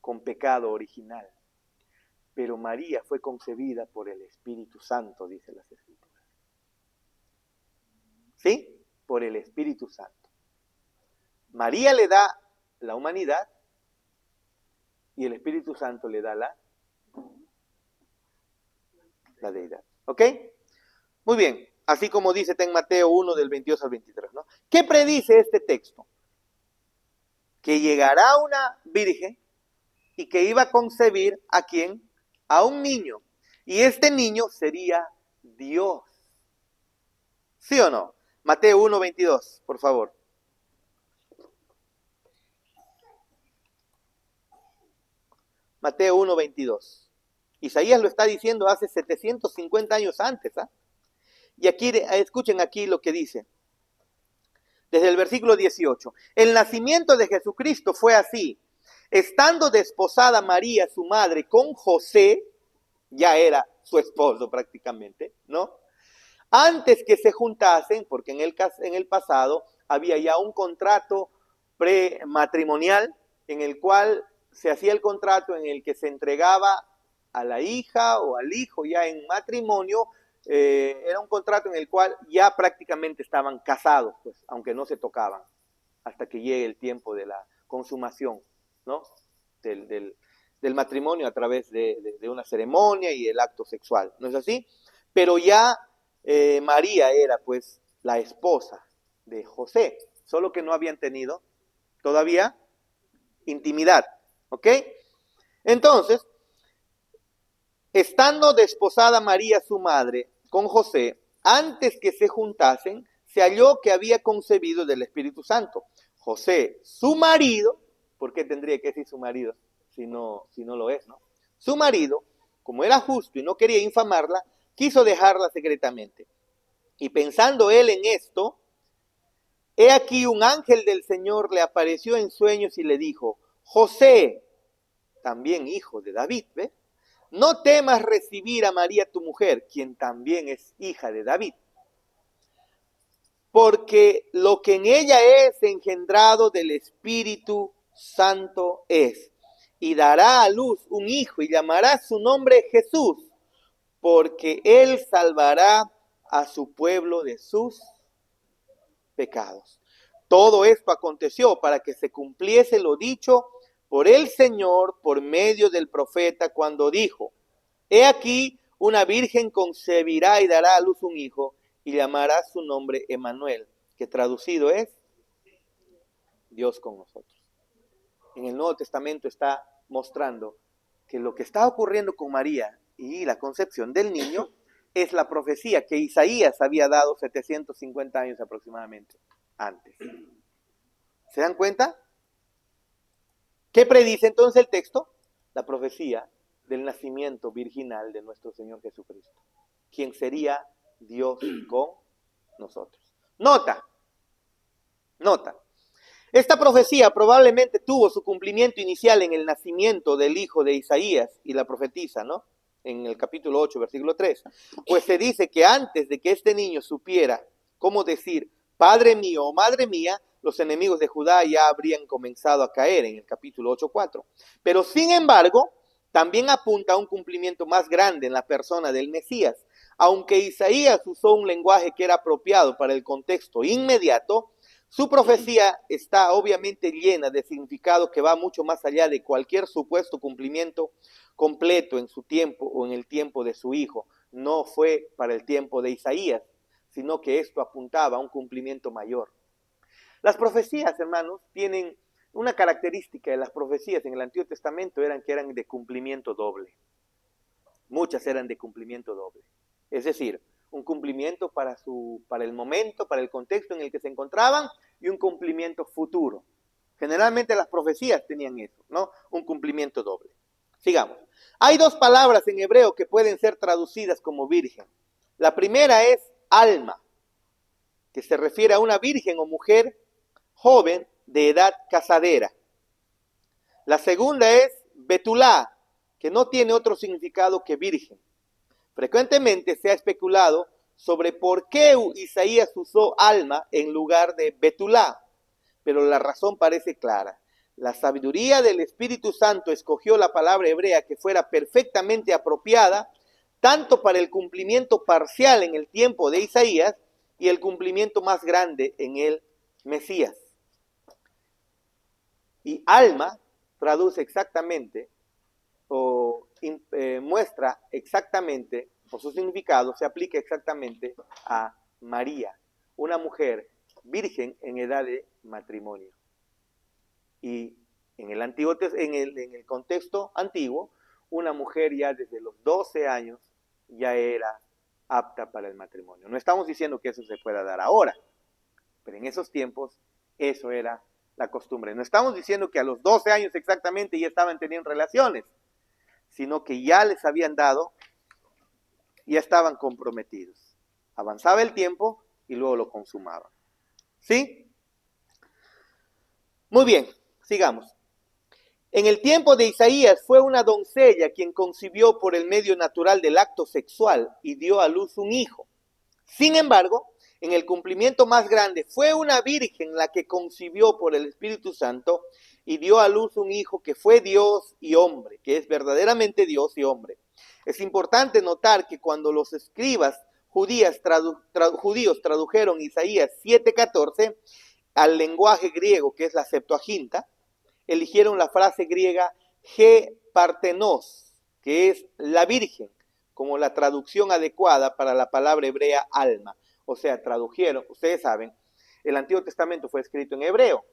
con pecado original. Pero María fue concebida por el Espíritu Santo, dice las Escrituras. ¿Sí? Por el Espíritu Santo. María le da la humanidad y el Espíritu Santo le da la deidad. ¿Ok? Muy bien. Así como dice en Mateo 1 del 22 al 23, ¿no? ¿Qué predice este texto? Que llegará una virgen y que iba a concebir ¿a quién? A un niño. Y este niño sería Dios. ¿Sí o no? Mateo 1, 22, por favor. Mateo 1, 22. Isaías lo está diciendo hace 750 años antes, ¿ah? Y aquí, escuchen aquí lo que dice. Desde el versículo 18. El nacimiento de Jesucristo fue así. Estando desposada María, su madre, con José, ya era su esposo prácticamente, ¿no? Antes que se juntasen, porque en el pasado había ya un contrato prematrimonial en el cual se hacía el contrato en el que se entregaba a la hija o al hijo ya en matrimonio. Era un contrato en el cual ya prácticamente estaban casados, pues, aunque no se tocaban, hasta que llegue el tiempo de la consumación, ¿no? Del matrimonio a través de una ceremonia y el acto sexual, ¿no es así? Pero ya María era pues la esposa de José, solo que no habían tenido todavía intimidad, ¿ok? Entonces, estando desposada María su madre con José, antes que se juntasen, se halló que había concebido del Espíritu Santo. José, su marido, ¿por qué tendría que decir su marido si no lo es, no? Su marido, como era justo y no quería infamarla, quiso dejarla secretamente. Y pensando él en esto, he aquí un ángel del Señor le apareció en sueños y le dijo, José, también hijo de David, ¿ves? No temas recibir a María tu mujer, quien también es hija de David, porque lo que en ella es engendrado del Espíritu Santo es, y dará a luz un hijo y llamará su nombre Jesús, porque él salvará a su pueblo de sus pecados. Todo esto aconteció para que se cumpliese lo dicho por el Señor por medio del profeta cuando dijo: He aquí, una virgen concebirá y dará a luz un hijo y llamará su nombre Emmanuel, que traducido es Dios con nosotros. En el Nuevo Testamento está mostrando que lo que está ocurriendo con María y la concepción del niño es la profecía que Isaías había dado 750 años aproximadamente antes. ¿Se dan cuenta? ¿Qué predice entonces el texto? La profecía del nacimiento virginal de nuestro Señor Jesucristo, quien sería Dios con nosotros. Nota. Esta profecía probablemente tuvo su cumplimiento inicial en el nacimiento del hijo de Isaías y la profetisa, ¿no? En el capítulo 8, versículo 3. Pues se dice que antes de que este niño supiera cómo decir Padre mío o Madre mía, los enemigos de Judá ya habrían comenzado a caer en el capítulo 8:4. Pero sin embargo, también apunta a un cumplimiento más grande en la persona del Mesías. Aunque Isaías usó un lenguaje que era apropiado para el contexto inmediato, su profecía está obviamente llena de significado que va mucho más allá de cualquier supuesto cumplimiento completo en su tiempo o en el tiempo de su hijo. No fue para el tiempo de Isaías, sino que esto apuntaba a un cumplimiento mayor. Las profecías, hermanos, tienen una característica de las profecías en el Antiguo Testamento que eran de cumplimiento doble. Muchas eran de cumplimiento doble. Es decir, un cumplimiento para el momento, para el contexto en el que se encontraban y un cumplimiento futuro. Generalmente las profecías tenían eso, ¿no? Un cumplimiento doble. Sigamos. Hay dos palabras en hebreo que pueden ser traducidas como virgen. La primera es alma, que se refiere a una virgen o mujer joven de edad casadera. La segunda es betulá, que no tiene otro significado que virgen. Frecuentemente se ha especulado sobre por qué Isaías usó alma en lugar de betulá, pero la razón parece clara. La sabiduría del Espíritu Santo escogió la palabra hebrea que fuera perfectamente apropiada, tanto para el cumplimiento parcial en el tiempo de Isaías y el cumplimiento más grande en el Mesías. Y alma traduce exactamente o muestra exactamente, por su significado, se aplica exactamente a María, una mujer virgen en edad de matrimonio. Y en el contexto antiguo, una mujer ya desde los 12 años ya era apta para el matrimonio. No estamos diciendo que eso se pueda dar ahora, pero en esos tiempos eso era la costumbre. No estamos diciendo que a los 12 años exactamente ya estaban teniendo relaciones, sino que ya les habían dado, ya estaban comprometidos. Avanzaba el tiempo y luego lo consumaban. ¿Sí? Muy bien, sigamos. En el tiempo de Isaías fue una doncella quien concibió por el medio natural del acto sexual y dio a luz un hijo. Sin embargo, en el cumplimiento más grande fue una virgen la que concibió por el Espíritu Santo y dio a luz un hijo que fue Dios y hombre, que es verdaderamente Dios y hombre. Es importante notar que cuando los escribas judíos tradujeron Isaías 7:14 al lenguaje griego, que es la Septuaginta, eligieron la frase griega G partenos, que es la virgen, como la traducción adecuada para la palabra hebrea alma. O sea, tradujeron, ustedes saben, el Antiguo Testamento fue escrito en hebreo,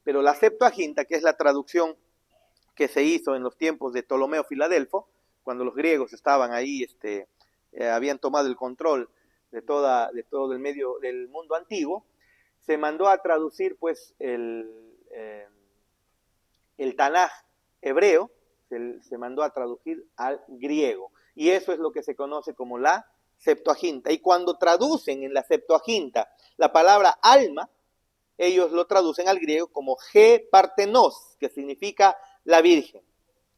pero la Septuaginta, que es la traducción que se hizo en los tiempos de Ptolomeo Filadelfo, cuando los griegos estaban ahí, habían tomado el control de todo el medio del mundo antiguo, se mandó a traducir pues el Tanaj hebreo, se mandó a traducir al griego, y eso es lo que se conoce como la Septuaginta. Y cuando traducen en la Septuaginta la palabra alma, ellos lo traducen al griego como G partenos, que significa la Virgen.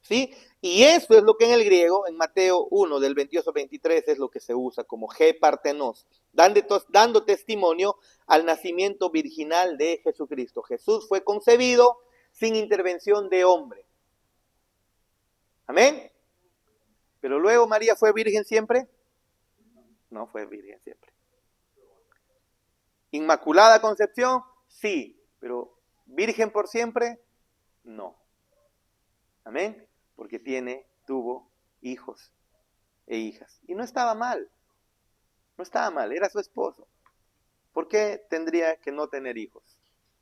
¿Sí? Y eso es lo que en el griego, en Mateo 1, del 28 al 23, es lo que se usa como G partenos, dando testimonio al nacimiento virginal de Jesucristo. Jesús fue concebido sin intervención de hombre. ¿Amén? Pero luego María fue virgen siempre. No fue virgen siempre. Inmaculada concepción, sí, pero virgen por siempre, no. Amén. Porque tuvo hijos e hijas. Y no estaba mal. No estaba mal, era su esposo. ¿Por qué tendría que no tener hijos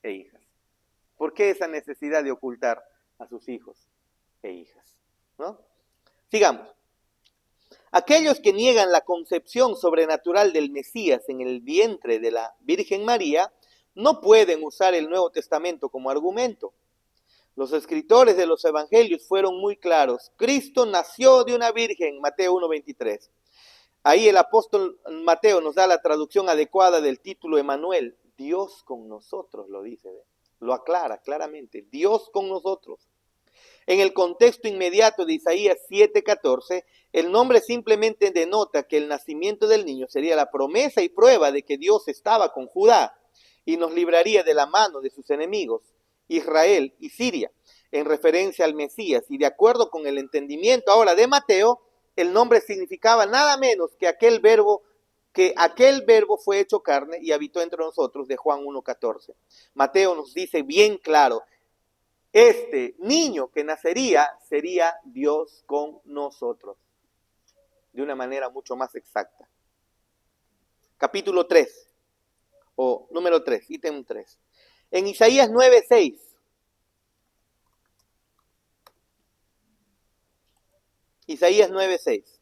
e hijas? ¿Por qué esa necesidad de ocultar a sus hijos e hijas? ¿No? Sigamos. Aquellos que niegan la concepción sobrenatural del Mesías en el vientre de la Virgen María no pueden usar el Nuevo Testamento como argumento. Los escritores de los evangelios fueron muy claros. Cristo nació de una virgen, Mateo 1:23. Ahí el apóstol Mateo nos da la traducción adecuada del título Emanuel. Dios con nosotros, lo dice, lo aclara claramente. Dios con nosotros. En el contexto inmediato de Isaías 7:14, el nombre simplemente denota que el nacimiento del niño sería la promesa y prueba de que Dios estaba con Judá y nos libraría de la mano de sus enemigos, Israel y Siria, en referencia al Mesías. Y de acuerdo con el entendimiento ahora de Mateo, el nombre significaba nada menos que aquel verbo fue hecho carne y habitó entre nosotros, de Juan 1:14. Mateo nos dice bien claro, este niño que nacería sería Dios con nosotros, de una manera mucho más exacta. Capítulo 3, o número 3, ítem 3. En Isaías 9:6. Isaías 9:6.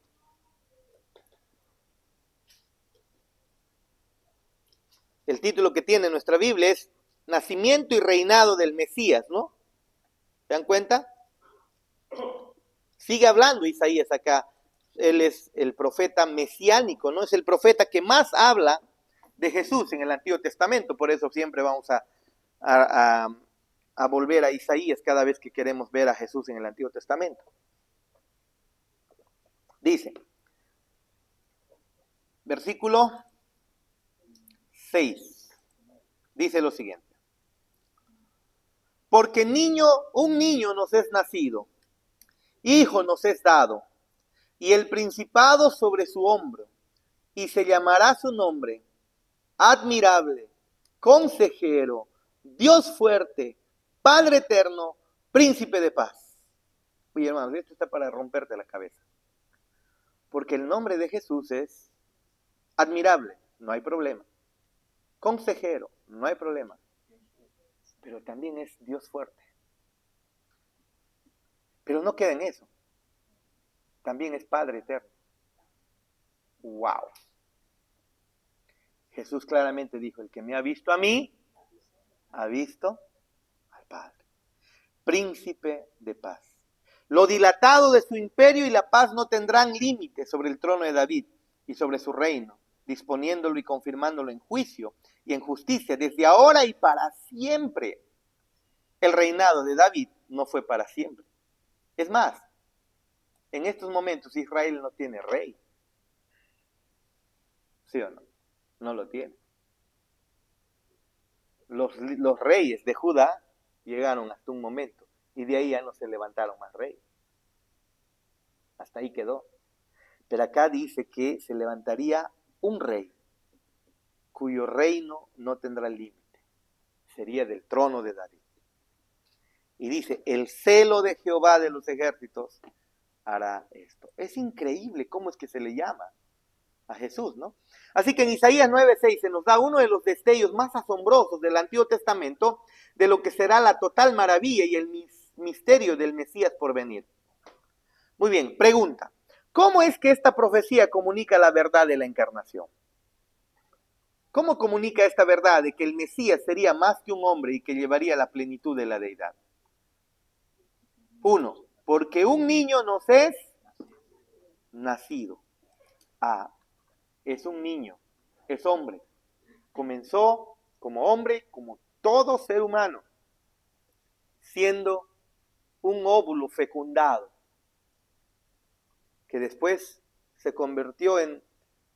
El título que tiene nuestra Biblia es Nacimiento y reinado del Mesías, ¿no? ¿Se dan cuenta? Sigue hablando Isaías acá. Él es el profeta mesiánico, ¿no? Es el profeta que más habla de Jesús en el Antiguo Testamento. Por eso siempre vamos a volver a Isaías cada vez que queremos ver a Jesús en el Antiguo Testamento. Dice, versículo 6, dice lo siguiente. Porque un niño nos es nacido, hijo nos es dado, y el principado sobre su hombro, y se llamará su nombre, admirable, consejero, Dios fuerte, Padre eterno, príncipe de paz. Oye, hermanos, esto está para romperte la cabeza. Porque el nombre de Jesús es admirable, no hay problema. Consejero, no hay problema. Pero también es Dios fuerte. Pero no queda en eso. También es Padre eterno. ¡Wow! Jesús claramente dijo, el que me ha visto a mí, ha visto al Padre. Príncipe de paz. Lo dilatado de su imperio y la paz no tendrán límite sobre el trono de David y sobre su reino, disponiéndolo y confirmándolo en juicio y en justicia desde ahora y para siempre. El reinado de David no fue para siempre. Es más, en estos momentos Israel no tiene rey. ¿Sí o no? No lo tiene. Los reyes de Judá llegaron hasta un momento y de ahí ya no se levantaron más reyes. Hasta ahí quedó. Pero acá dice que se levantaría un rey cuyo reino no tendrá límite. Sería del trono de David. Y dice, el celo de Jehová de los ejércitos hará esto. Es increíble cómo es que se le llama a Jesús, ¿no? Así que en Isaías 9:6 se nos da uno de los destellos más asombrosos del Antiguo Testamento de lo que será la total maravilla y el misterio del Mesías por venir. Muy bien, pregunta. ¿Cómo es que esta profecía comunica la verdad de la encarnación? ¿Cómo comunica esta verdad de que el Mesías sería más que un hombre y que llevaría la plenitud de la deidad? 1. Porque un niño nos es nacido. Es un niño, es hombre. Comenzó como hombre, como todo ser humano, siendo un óvulo fecundado, que después se convirtió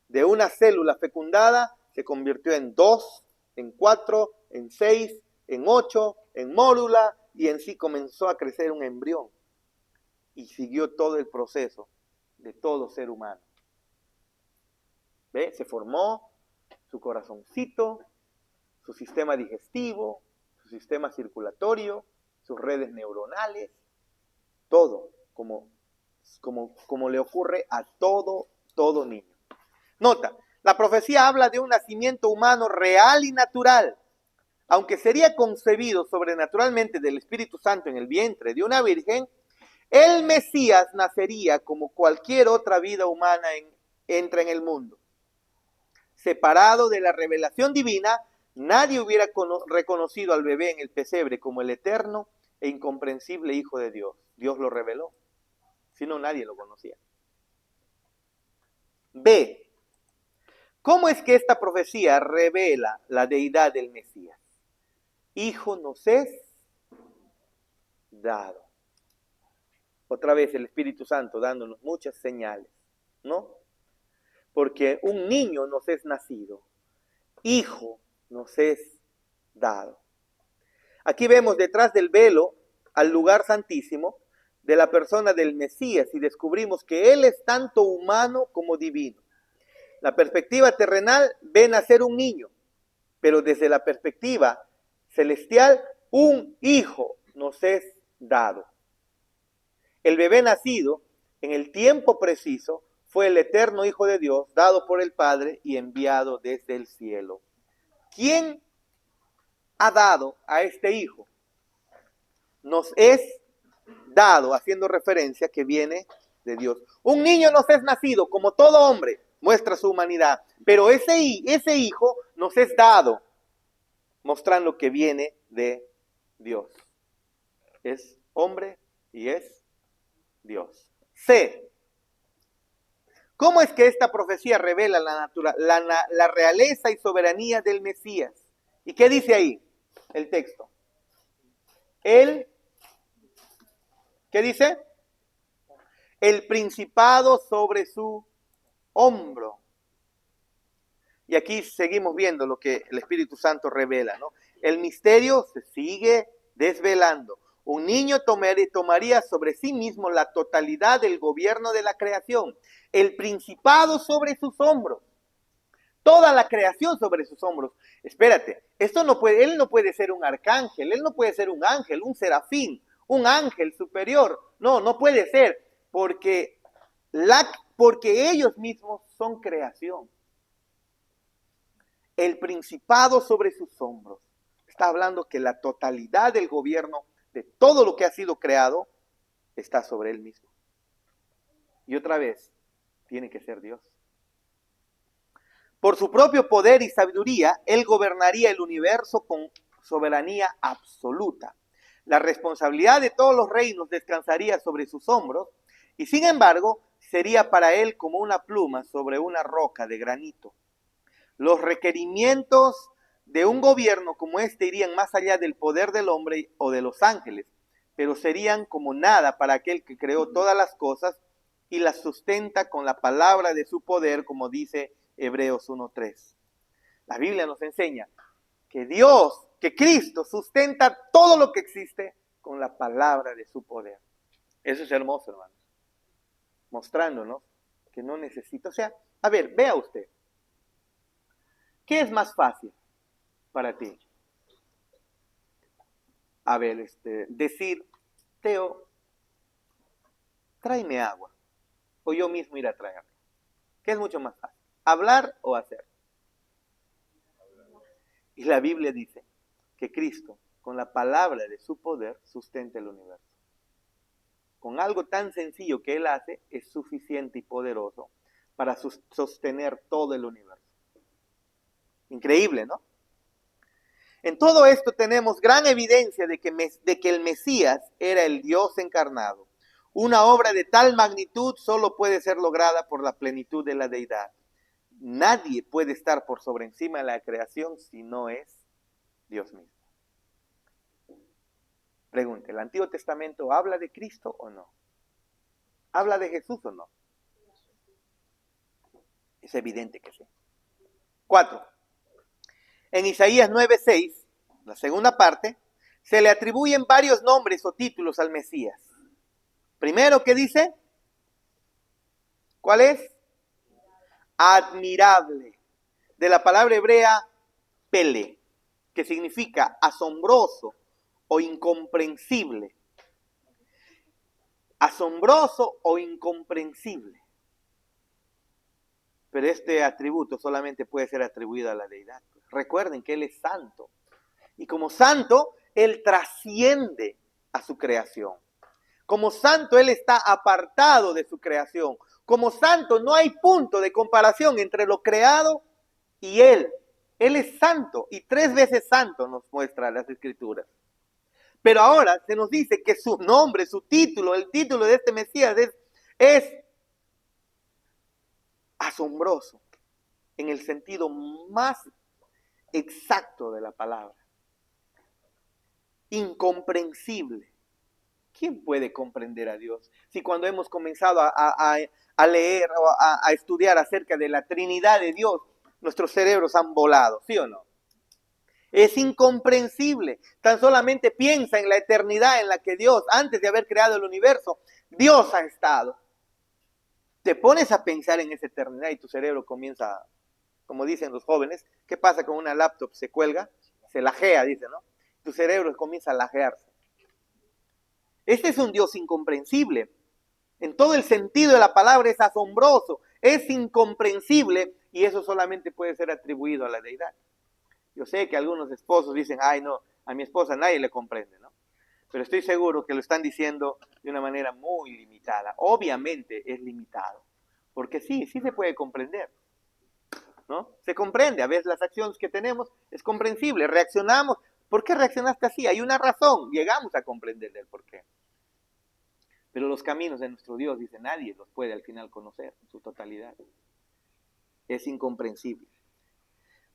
de una célula fecundada, se convirtió en 2, en 4, en 6, en 8, en mórula, y en sí comenzó a crecer un embrión. Y siguió todo el proceso de todo ser humano. ¿Ve? Se formó su corazoncito, su sistema digestivo, su sistema circulatorio, sus redes neuronales, todo, como le ocurre a todo niño. Nota, la profecía habla de un nacimiento humano real y natural. Aunque sería concebido sobrenaturalmente del Espíritu Santo en el vientre de una virgen, el Mesías nacería como cualquier otra vida humana entra en el mundo. Separado de la revelación divina, nadie hubiera reconocido al bebé en el pesebre como el eterno e incomprensible Hijo de Dios. Dios lo reveló, si no nadie lo conocía. B. ¿Cómo es que esta profecía revela la deidad del Mesías? Hijo nos es dado. Otra vez el Espíritu Santo dándonos muchas señales, ¿no? Porque un niño nos es nacido, hijo nos es dado. Aquí vemos detrás del velo al lugar santísimo de la persona del Mesías y descubrimos que Él es tanto humano como divino. La perspectiva terrenal ve nacer un niño, pero desde la perspectiva celestial, un hijo nos es dado. El bebé nacido en el tiempo preciso fue el eterno Hijo de Dios, dado por el Padre y enviado desde el cielo. ¿Quién ha dado a este Hijo? Nos es dado, haciendo referencia que viene de Dios. Un niño nos es nacido, como todo hombre, muestra su humanidad, pero ese Hijo nos es dado, mostrando que viene de Dios. Es hombre y es Dios. C. ¿Cómo es que esta profecía revela la realeza y soberanía del Mesías? ¿Y qué dice ahí el texto? ¿Qué dice? El principado sobre su hombro. Y aquí seguimos viendo lo que el Espíritu Santo revela, ¿no? El misterio se sigue desvelando. Un niño tomaría sobre sí mismo la totalidad del gobierno de la creación, el principado sobre sus hombros, toda la creación sobre sus hombros. Espérate, él no puede ser un arcángel, él no puede ser un ángel, un serafín, un ángel superior. No puede ser, porque ellos mismos son creación. El principado sobre sus hombros. Está hablando que la totalidad del gobierno de todo lo que ha sido creado está sobre él mismo. Y otra vez, tiene que ser Dios. Por su propio poder y sabiduría, él gobernaría el universo con soberanía absoluta. La responsabilidad de todos los reinos descansaría sobre sus hombros y sin embargo sería para él como una pluma sobre una roca de granito. Los requerimientos de un gobierno como este irían más allá del poder del hombre o de los ángeles, pero serían como nada para aquel que creó todas las cosas y las sustenta con la palabra de su poder, como dice Hebreos 1:3. La Biblia nos enseña que Dios, que Cristo sustenta todo lo que existe con la palabra de su poder. Eso es hermoso, hermanos. Mostrándonos que no necesita. O sea, a ver, vea usted. ¿Qué es más fácil para ti? A ver, decir, Teo, tráeme agua. O yo mismo ir a traerla. ¿Qué es mucho más fácil? ¿Hablar o hacer? Y la Biblia dice que Cristo, con la palabra de su poder, sustenta el universo. Con algo tan sencillo que Él hace, es suficiente y poderoso para sostener todo el universo. Increíble, ¿no? En todo esto tenemos gran evidencia de que el Mesías era el Dios encarnado. Una obra de tal magnitud solo puede ser lograda por la plenitud de la deidad. Nadie puede estar por sobre encima de la creación si no es Dios mismo. Pregunte, ¿el Antiguo Testamento habla de Cristo o no? ¿Habla de Jesús o no? Es evidente que sí. 4. En Isaías 9:6, la segunda parte, se le atribuyen varios nombres o títulos al Mesías. Primero, ¿qué dice? ¿Cuál es? Admirable. De la palabra hebrea pele, que significa asombroso o incomprensible. asombroso o incomprensible. Pero este atributo solamente puede ser atribuido a la deidad. Recuerden que Él es santo. Y como santo, Él trasciende a su creación. Como santo, Él está apartado de su creación. Como santo, no hay punto de comparación entre lo creado y Él. Él es santo y 3 veces santo nos muestra las Escrituras. Pero ahora se nos dice que su nombre, su título, el título de este Mesías es asombroso en el sentido más exacto de la palabra. Incomprensible. ¿Quién puede comprender a Dios? Si cuando hemos comenzado a leer o a estudiar acerca de la Trinidad de Dios, nuestros cerebros han volado, ¿sí o no? Es incomprensible. Tan solamente piensa en la eternidad en la que Dios, antes de haber creado el universo, Dios ha estado. Te pones a pensar en esa eternidad y tu cerebro comienza, como dicen los jóvenes, ¿qué pasa con una laptop? Se cuelga, se lajea, dice, ¿no? Tu cerebro comienza a lajearse. Este es un Dios incomprensible. En todo el sentido de la palabra es asombroso, es incomprensible y eso solamente puede ser atribuido a la deidad. Yo sé que algunos esposos dicen, ay no, a mi esposa nadie le comprende, ¿no? Pero estoy seguro que lo están diciendo de una manera muy limitada. Obviamente es limitado, porque sí se puede comprender, ¿no? Se comprende, a veces las acciones que tenemos es comprensible, reaccionamos. ¿Por qué reaccionaste así? Hay una razón, llegamos a comprender el por qué. Pero los caminos de nuestro Dios, dice, nadie los puede al final conocer en su totalidad. Es incomprensible.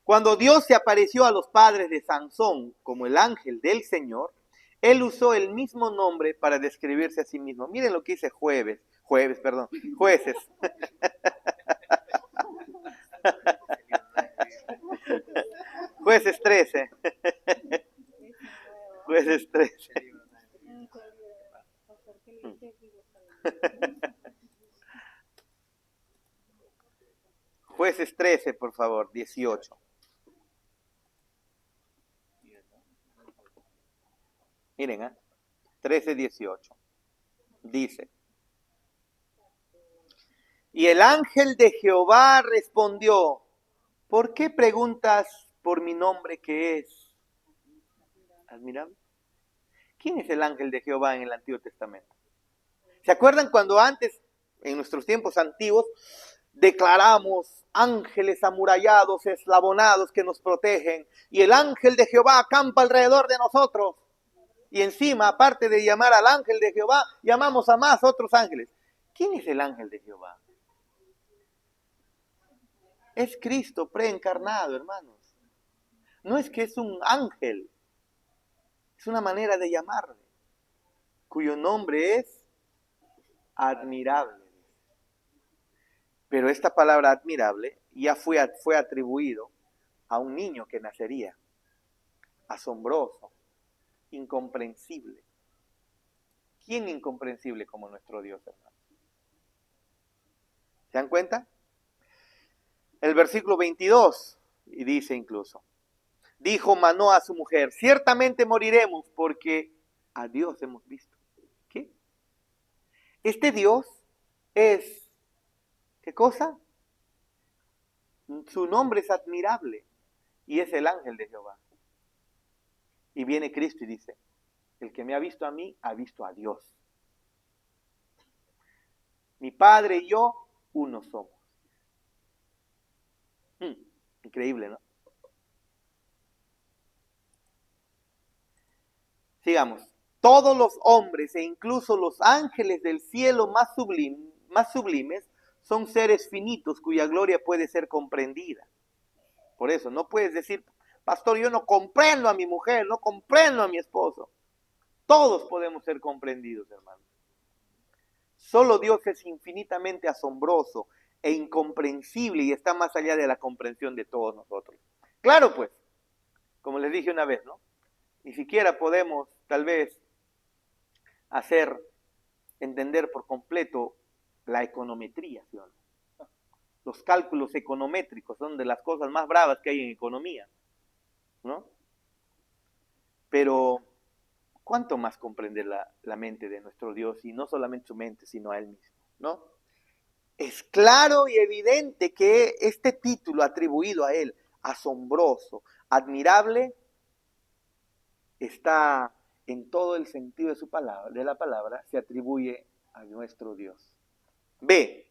Cuando Dios se apareció a los padres de Sansón como el ángel del Señor, Él usó el mismo nombre para describirse a sí mismo. Miren lo que dice Jueces. Jueces 13. Jueces 13. Jueces 13, por favor, 18. Miren, 13, 18. Dice, y el ángel de Jehová respondió, ¿por qué preguntas por mi nombre que es admirable? ¿Quién es el ángel de Jehová en el Antiguo Testamento? ¿Se acuerdan cuando antes, en nuestros tiempos antiguos, declaramos ángeles amurallados, eslabonados que nos protegen, y el ángel de Jehová acampa alrededor de nosotros? Y encima, aparte de llamar al ángel de Jehová, llamamos a más otros ángeles. ¿Quién es el ángel de Jehová? Es Cristo preencarnado, hermanos. No es que es un ángel, es una manera de llamarle, cuyo nombre es admirable. Pero esta palabra admirable ya fue atribuido a un niño que nacería, asombroso, incomprensible. ¿Quién incomprensible como nuestro Dios, hermano? ¿Se dan cuenta? El versículo 22, y dice incluso, dijo Manoa a su mujer, ciertamente moriremos porque a Dios hemos visto. ¿Qué? Este Dios es, ¿qué cosa? Su nombre es admirable y es el ángel de Jehová. Y viene Cristo y dice, el que me ha visto a mí, ha visto a Dios. Mi Padre y yo, uno somos. Increíble, ¿no? Sigamos. Todos los hombres e incluso los ángeles del cielo más sublimes son seres finitos cuya gloria puede ser comprendida. Por eso, no puedes decir, pastor, yo no comprendo a mi mujer, no comprendo a mi esposo. Todos podemos ser comprendidos, hermanos. Solo Dios es infinitamente asombroso e incomprensible y está más allá de la comprensión de todos nosotros. Claro, pues, como les dije una vez, ¿no? Ni siquiera podemos, tal vez, hacer entender por completo la econometría, ¿sí o no? Los cálculos econométricos son de las cosas más bravas que hay en economía, ¿no? Pero ¿cuánto más comprender la mente de nuestro Dios? Y no solamente su mente, sino a Él mismo, ¿no? Es claro y evidente que este título atribuido a Él, asombroso, admirable, está en todo el sentido de su palabra, de la palabra, se atribuye a nuestro Dios. B,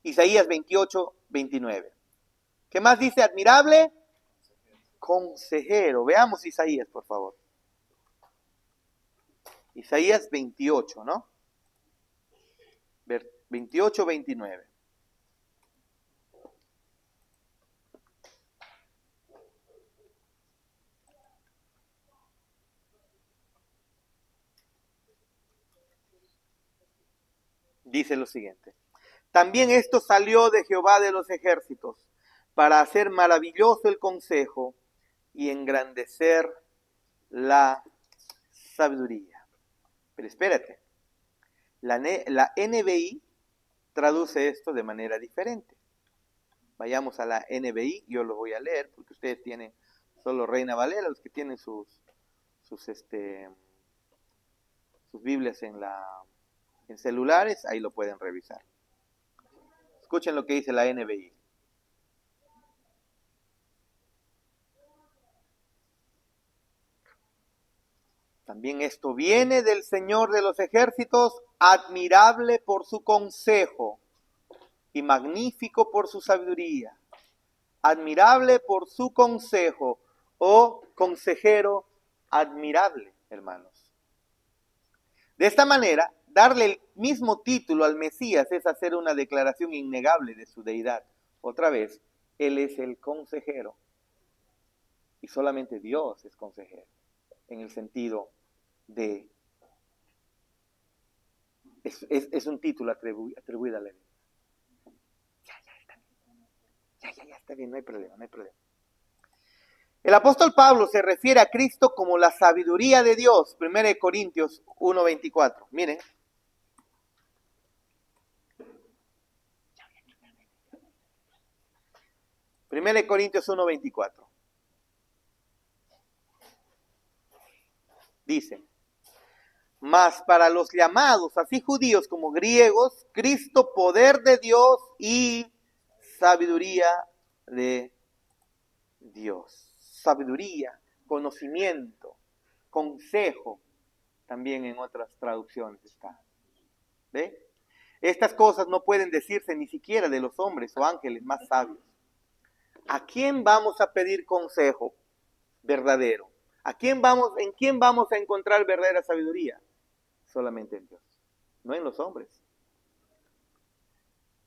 Isaías 28:29. ¿Qué más dice? Admirable, consejero. Veamos Isaías, por favor. Isaías 28, ¿no? 28:29. Dice lo siguiente. También esto salió de Jehová de los ejércitos, para hacer maravilloso el consejo y engrandecer la sabiduría. Pero espérate, la NBI traduce esto de manera diferente. Vayamos a la NBI, yo lo voy a leer, porque ustedes tienen solo Reina Valera, los que tienen sus Biblias en celulares, ahí lo pueden revisar. Escuchen lo que dice la NBI. También esto viene del Señor de los ejércitos, admirable por su consejo y magnífico por su sabiduría. Admirable por su consejo, oh consejero admirable, hermanos. De esta manera, darle el mismo título al Mesías es hacer una declaración innegable de su deidad. Otra vez, Él es el consejero. Y solamente Dios es consejero. En el sentido de... Es un título atribuido a la... Ya está bien, no hay problema. El apóstol Pablo se refiere a Cristo como la sabiduría de Dios. 1 Corintios 1:24. Miren. Primera Corintios 1:24. Dice, mas para los llamados, así judíos como griegos, Cristo poder de Dios y sabiduría de Dios. Sabiduría, conocimiento, consejo, también en otras traducciones está. ¿Ve? Estas cosas no pueden decirse ni siquiera de los hombres o ángeles más sabios. ¿A quién vamos a pedir consejo verdadero? ¿En quién vamos a encontrar verdadera sabiduría? Solamente en Dios, no en los hombres.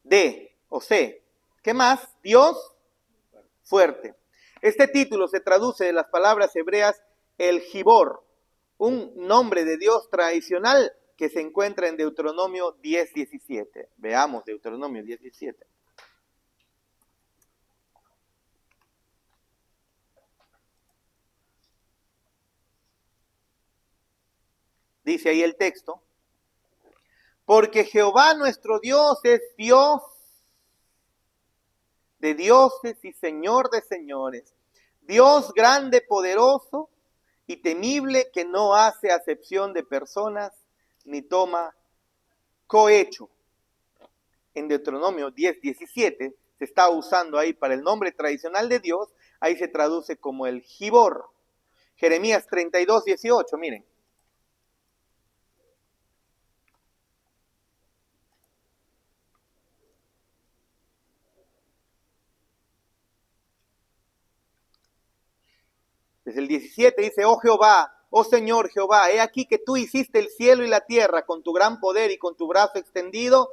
D o C. ¿Qué más? Dios fuerte. Este título se traduce de las palabras hebreas el Gibor, un nombre de Dios tradicional que se encuentra en Deuteronomio 10:17. Veamos Deuteronomio 10:17. Dice ahí el texto, porque Jehová nuestro Dios es Dios de dioses y Señor de señores, Dios grande, poderoso y temible, que no hace acepción de personas ni toma cohecho. En Deuteronomio 10:17 se está usando ahí para el nombre tradicional de Dios, ahí se traduce como el Gibor. Jeremías 32:18, miren. Desde el 17 dice, oh Jehová, oh Señor Jehová, he aquí que tú hiciste el cielo y la tierra con tu gran poder y con tu brazo extendido,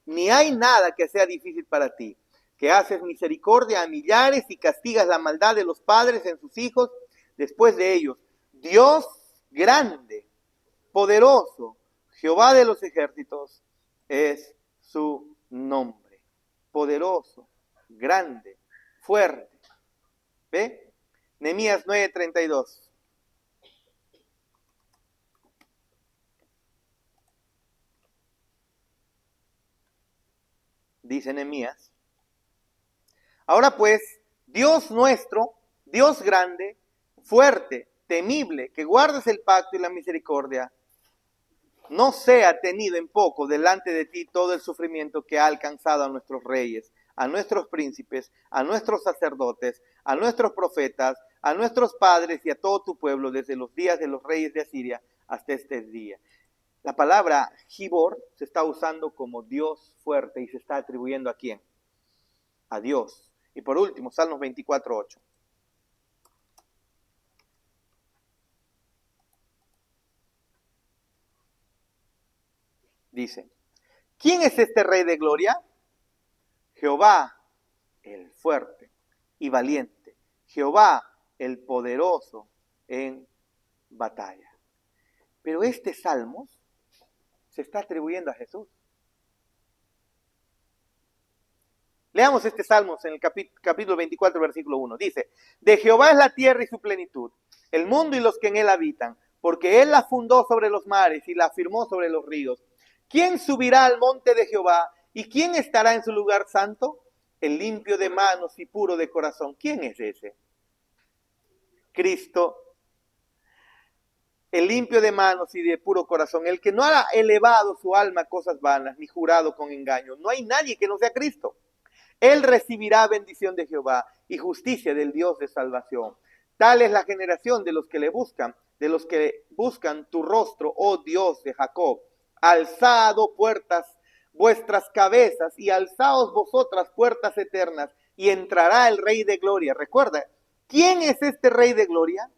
ni hay nada que sea difícil para ti, que haces misericordia a millares y castigas la maldad de los padres en sus hijos después de ellos. Dios grande, poderoso, Jehová de los ejércitos es su nombre. Poderoso, grande, fuerte. ¿Ve? Nehemías 9:32. Dice Nehemías. Ahora pues, Dios nuestro, Dios grande, fuerte, temible, que guardes el pacto y la misericordia, no sea tenido en poco delante de ti todo el sufrimiento que ha alcanzado a nuestros reyes, a nuestros príncipes, a nuestros sacerdotes, a nuestros profetas, a nuestros padres y a todo tu pueblo desde los días de los reyes de Asiria hasta este día. La palabra Gibor se está usando como Dios fuerte y se está atribuyendo ¿a quién? A Dios. Y por último, Salmos 24:8. Dice, ¿quién es este Rey de gloria? Jehová, el fuerte y valiente. Jehová, el poderoso en batalla. Pero este Salmos se está atribuyendo a Jesús. Leamos este Salmos en el capítulo 24, versículo 1. Dice, de Jehová es la tierra y su plenitud, el mundo y los que en él habitan, porque él la fundó sobre los mares y la afirmó sobre los ríos. ¿Quién subirá al monte de Jehová y quién estará en su lugar santo? El limpio de manos y puro de corazón. ¿Quién es ese? Cristo. El limpio de manos y de puro corazón, el que no ha elevado su alma a cosas vanas, ni jurado con engaño. No hay nadie que no sea Cristo. Él recibirá bendición de Jehová y justicia del Dios de salvación. Tal es la generación de los que le buscan, de los que buscan tu rostro, oh Dios de Jacob. Alzado puertas vuestras cabezas y alzaos vosotras puertas eternas y entrará el Rey de gloria. Recuerda, ¿quién es este Rey de gloria?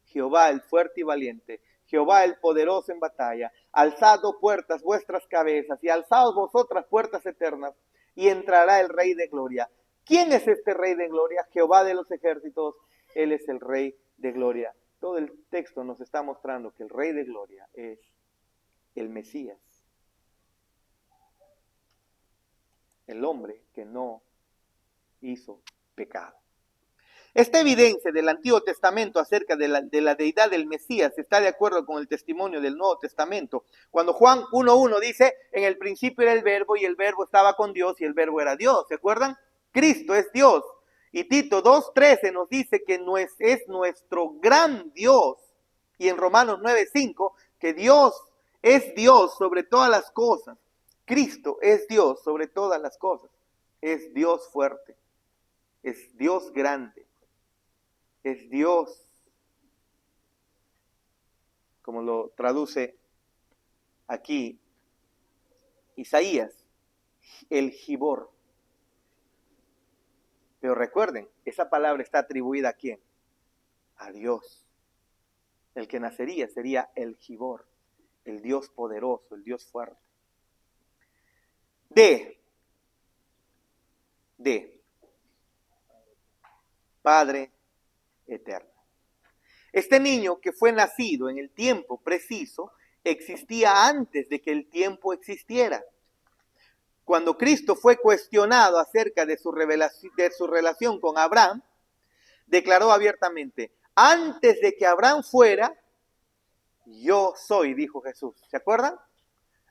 Jehová el fuerte y valiente, Jehová el poderoso en batalla. Alzado puertas vuestras cabezas y alzaos vosotras puertas eternas y entrará el Rey de gloria. ¿Quién es este Rey de gloria? Jehová de los ejércitos, Él es el Rey de gloria. Todo el texto nos está mostrando que el Rey de gloria es el Mesías, el hombre que no hizo pecado. Esta evidencia del Antiguo Testamento acerca de la deidad del Mesías está de acuerdo con el testimonio del Nuevo Testamento. Cuando Juan 1:1 dice, en el principio era el verbo y el verbo estaba con Dios y el verbo era Dios. ¿Se acuerdan? Cristo es Dios. Y Tito 2:13 nos dice que es nuestro gran Dios. Y en Romanos 9:5 que Dios es Dios sobre todas las cosas. Cristo es Dios sobre todas las cosas. Es Dios fuerte. Es Dios grande. Es Dios, como lo traduce aquí Isaías, el Gibor. Pero recuerden, esa palabra está atribuida ¿a quién? A Dios. El que nacería sería el Gibor, el Dios poderoso, el Dios fuerte. D. Padre eterno. Este niño que fue nacido en el tiempo preciso existía antes de que el tiempo existiera. Cuando Cristo fue cuestionado acerca de su relación con Abraham, declaró abiertamente, antes de que Abraham fuera, yo soy, dijo Jesús. ¿Se acuerdan?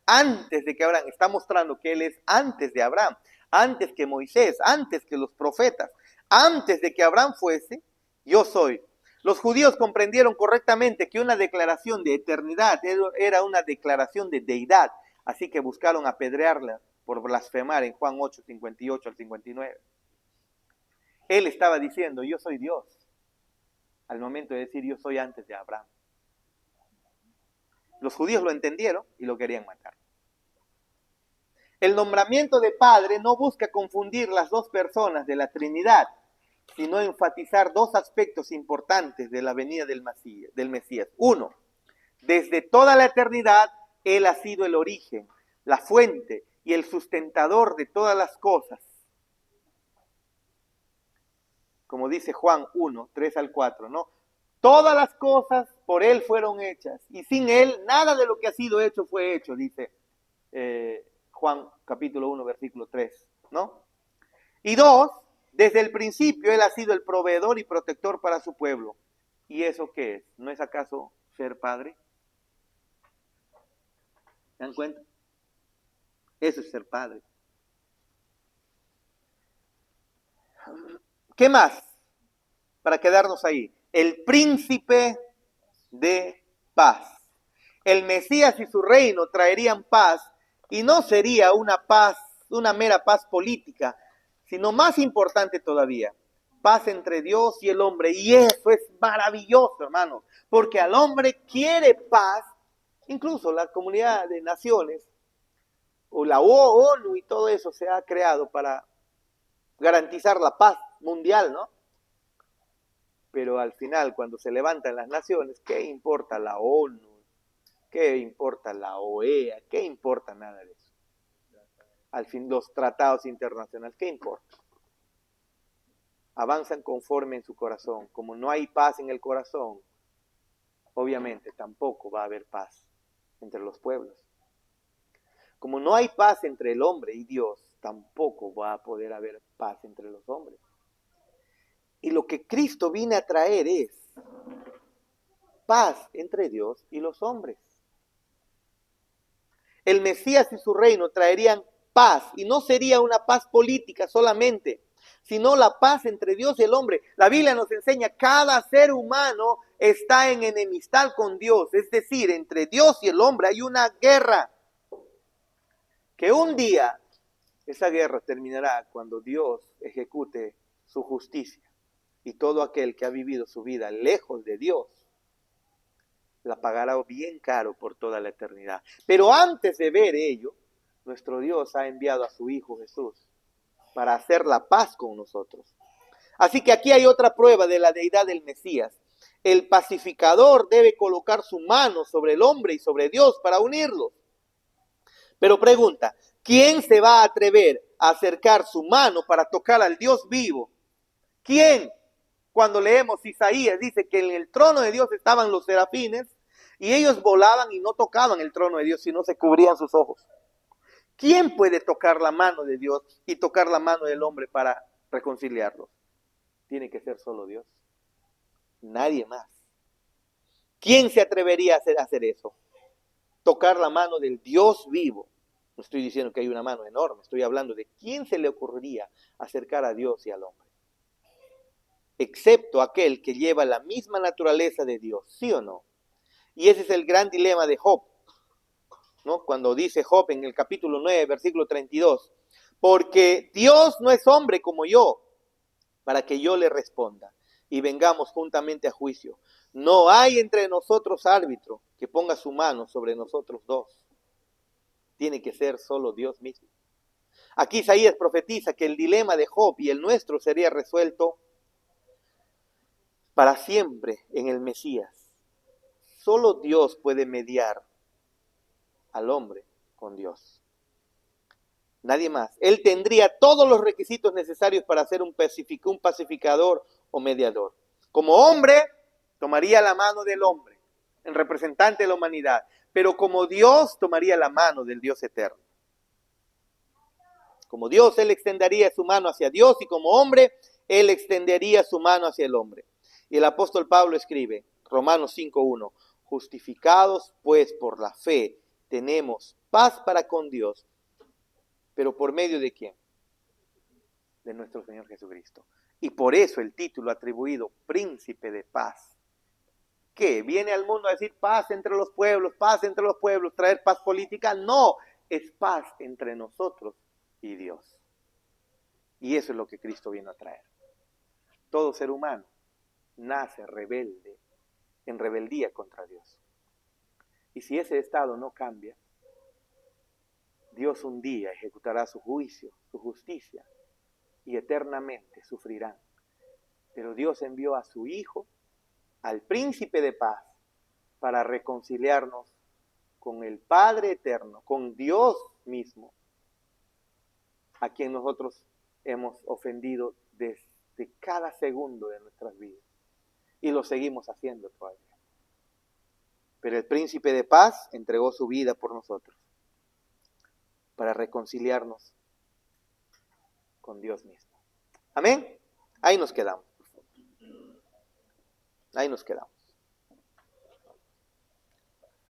Antes de que Abraham, está mostrando que Él es antes de Abraham, antes que Moisés, antes que los profetas, antes de que Abraham fuese, yo soy. Los judíos comprendieron correctamente que una declaración de eternidad era una declaración de deidad, así que buscaron apedrearla por blasfemar en Juan 8, 58 al 59. Él estaba diciendo, yo soy Dios, al momento de decir, yo soy antes de Abraham. Los judíos lo entendieron y lo querían matar. El nombramiento de padre no busca confundir las dos personas de la Trinidad, sino enfatizar dos aspectos importantes de la venida del Mesías. Uno, desde toda la eternidad, Él ha sido el origen, la fuente y el sustentador de todas las cosas. Como dice Juan 1, 3 al 4, ¿no? Todas las cosas por Él fueron hechas, y sin Él nada de lo que ha sido hecho fue hecho, dice Juan capítulo 1, versículo 3, ¿no? Y dos, desde el principio Él ha sido el proveedor y protector para su pueblo. ¿Y eso qué es? ¿No es acaso ser padre? ¿Se dan cuenta? Eso es ser padre. ¿Qué más? Para quedarnos ahí. el príncipe de paz. El Mesías y su reino traerían paz, y no sería una paz, una mera paz política, sino más importante todavía, paz entre Dios y el hombre. Y eso es maravilloso, hermano, porque al hombre quiere paz. Incluso la comunidad de naciones, o la ONU y todo eso se ha creado para garantizar la paz mundial, ¿no? Pero al final, cuando se levantan las naciones, ¿qué importa la ONU? ¿Qué importa la OEA? ¿Qué importa nada de eso? Al fin, los tratados internacionales, ¿qué importa? Avanzan conforme en su corazón. Como no hay paz en el corazón, obviamente tampoco va a haber paz entre los pueblos. Como no hay paz entre el hombre y Dios, tampoco va a poder haber paz entre los hombres. Y lo que Cristo viene a traer es paz entre Dios y los hombres. El Mesías y su reino traerían paz, y no sería una paz política solamente, sino la paz entre Dios y el hombre. La Biblia nos enseña que cada ser humano está en enemistad con Dios, es decir, entre Dios y el hombre hay una guerra, que un día esa guerra terminará cuando Dios ejecute su justicia, y todo aquel que ha vivido su vida lejos de Dios la pagará bien caro por toda la eternidad. Pero antes de ver ello, nuestro Dios ha enviado a su Hijo Jesús para hacer la paz con nosotros. Así que aquí hay otra prueba de la deidad del Mesías. El pacificador debe colocar su mano sobre el hombre y sobre Dios para unirlos. Pero pregunta, ¿quién se va a atrever a acercar su mano para tocar al Dios vivo? ¿Quién? Cuando leemos Isaías, dice que en el trono de Dios estaban los serafines y ellos volaban y no tocaban el trono de Dios, sino se cubrían sus ojos. ¿Quién puede tocar la mano de Dios y tocar la mano del hombre para reconciliarlos? Tiene que ser solo Dios. Nadie más. ¿Quién se atrevería a hacer eso? Tocar la mano del Dios vivo. No estoy diciendo que hay una mano enorme, estoy hablando de quién se le ocurriría acercar a Dios y al hombre. Excepto aquel que lleva la misma naturaleza de Dios, ¿sí o no? Y ese es el gran dilema de Job, ¿no? Cuando dice Job en el capítulo 9, versículo 32, porque Dios no es hombre como yo, para que yo le responda y vengamos juntamente a juicio. No hay entre nosotros árbitro que ponga su mano sobre nosotros dos. Tiene que ser solo Dios mismo. Aquí Isaías profetiza que el dilema de Job y el nuestro sería resuelto para siempre en el Mesías. Solo Dios puede mediar al hombre con Dios. Nadie más. Él tendría todos los requisitos necesarios para ser un pacificador o mediador. Como hombre, tomaría la mano del hombre, el representante de la humanidad. Pero como Dios, tomaría la mano del Dios eterno. Como Dios, Él extendería su mano hacia Dios, y como hombre, Él extendería su mano hacia el hombre. Y el apóstol Pablo escribe, Romanos 5:1, justificados pues por la fe, tenemos paz para con Dios, pero ¿por medio de quién? De nuestro Señor Jesucristo. Y por eso el título atribuido Príncipe de Paz. ¿Qué? ¿Viene al mundo a decir paz entre los pueblos, traer paz política? No, es paz entre nosotros y Dios. Y eso es lo que Cristo vino a traer. Todo ser humano nace rebelde, en rebeldía contra Dios. Y si ese estado no cambia, Dios un día ejecutará su juicio, su justicia, y eternamente sufrirán. Pero Dios envió a su Hijo, al Príncipe de Paz, para reconciliarnos con el Padre Eterno, con Dios mismo, a quien nosotros hemos ofendido desde cada segundo de nuestras vidas. Y lo seguimos haciendo todavía. Pero el Príncipe de Paz entregó su vida por nosotros, para reconciliarnos con Dios mismo. Amén. Ahí nos quedamos. Ahí nos quedamos.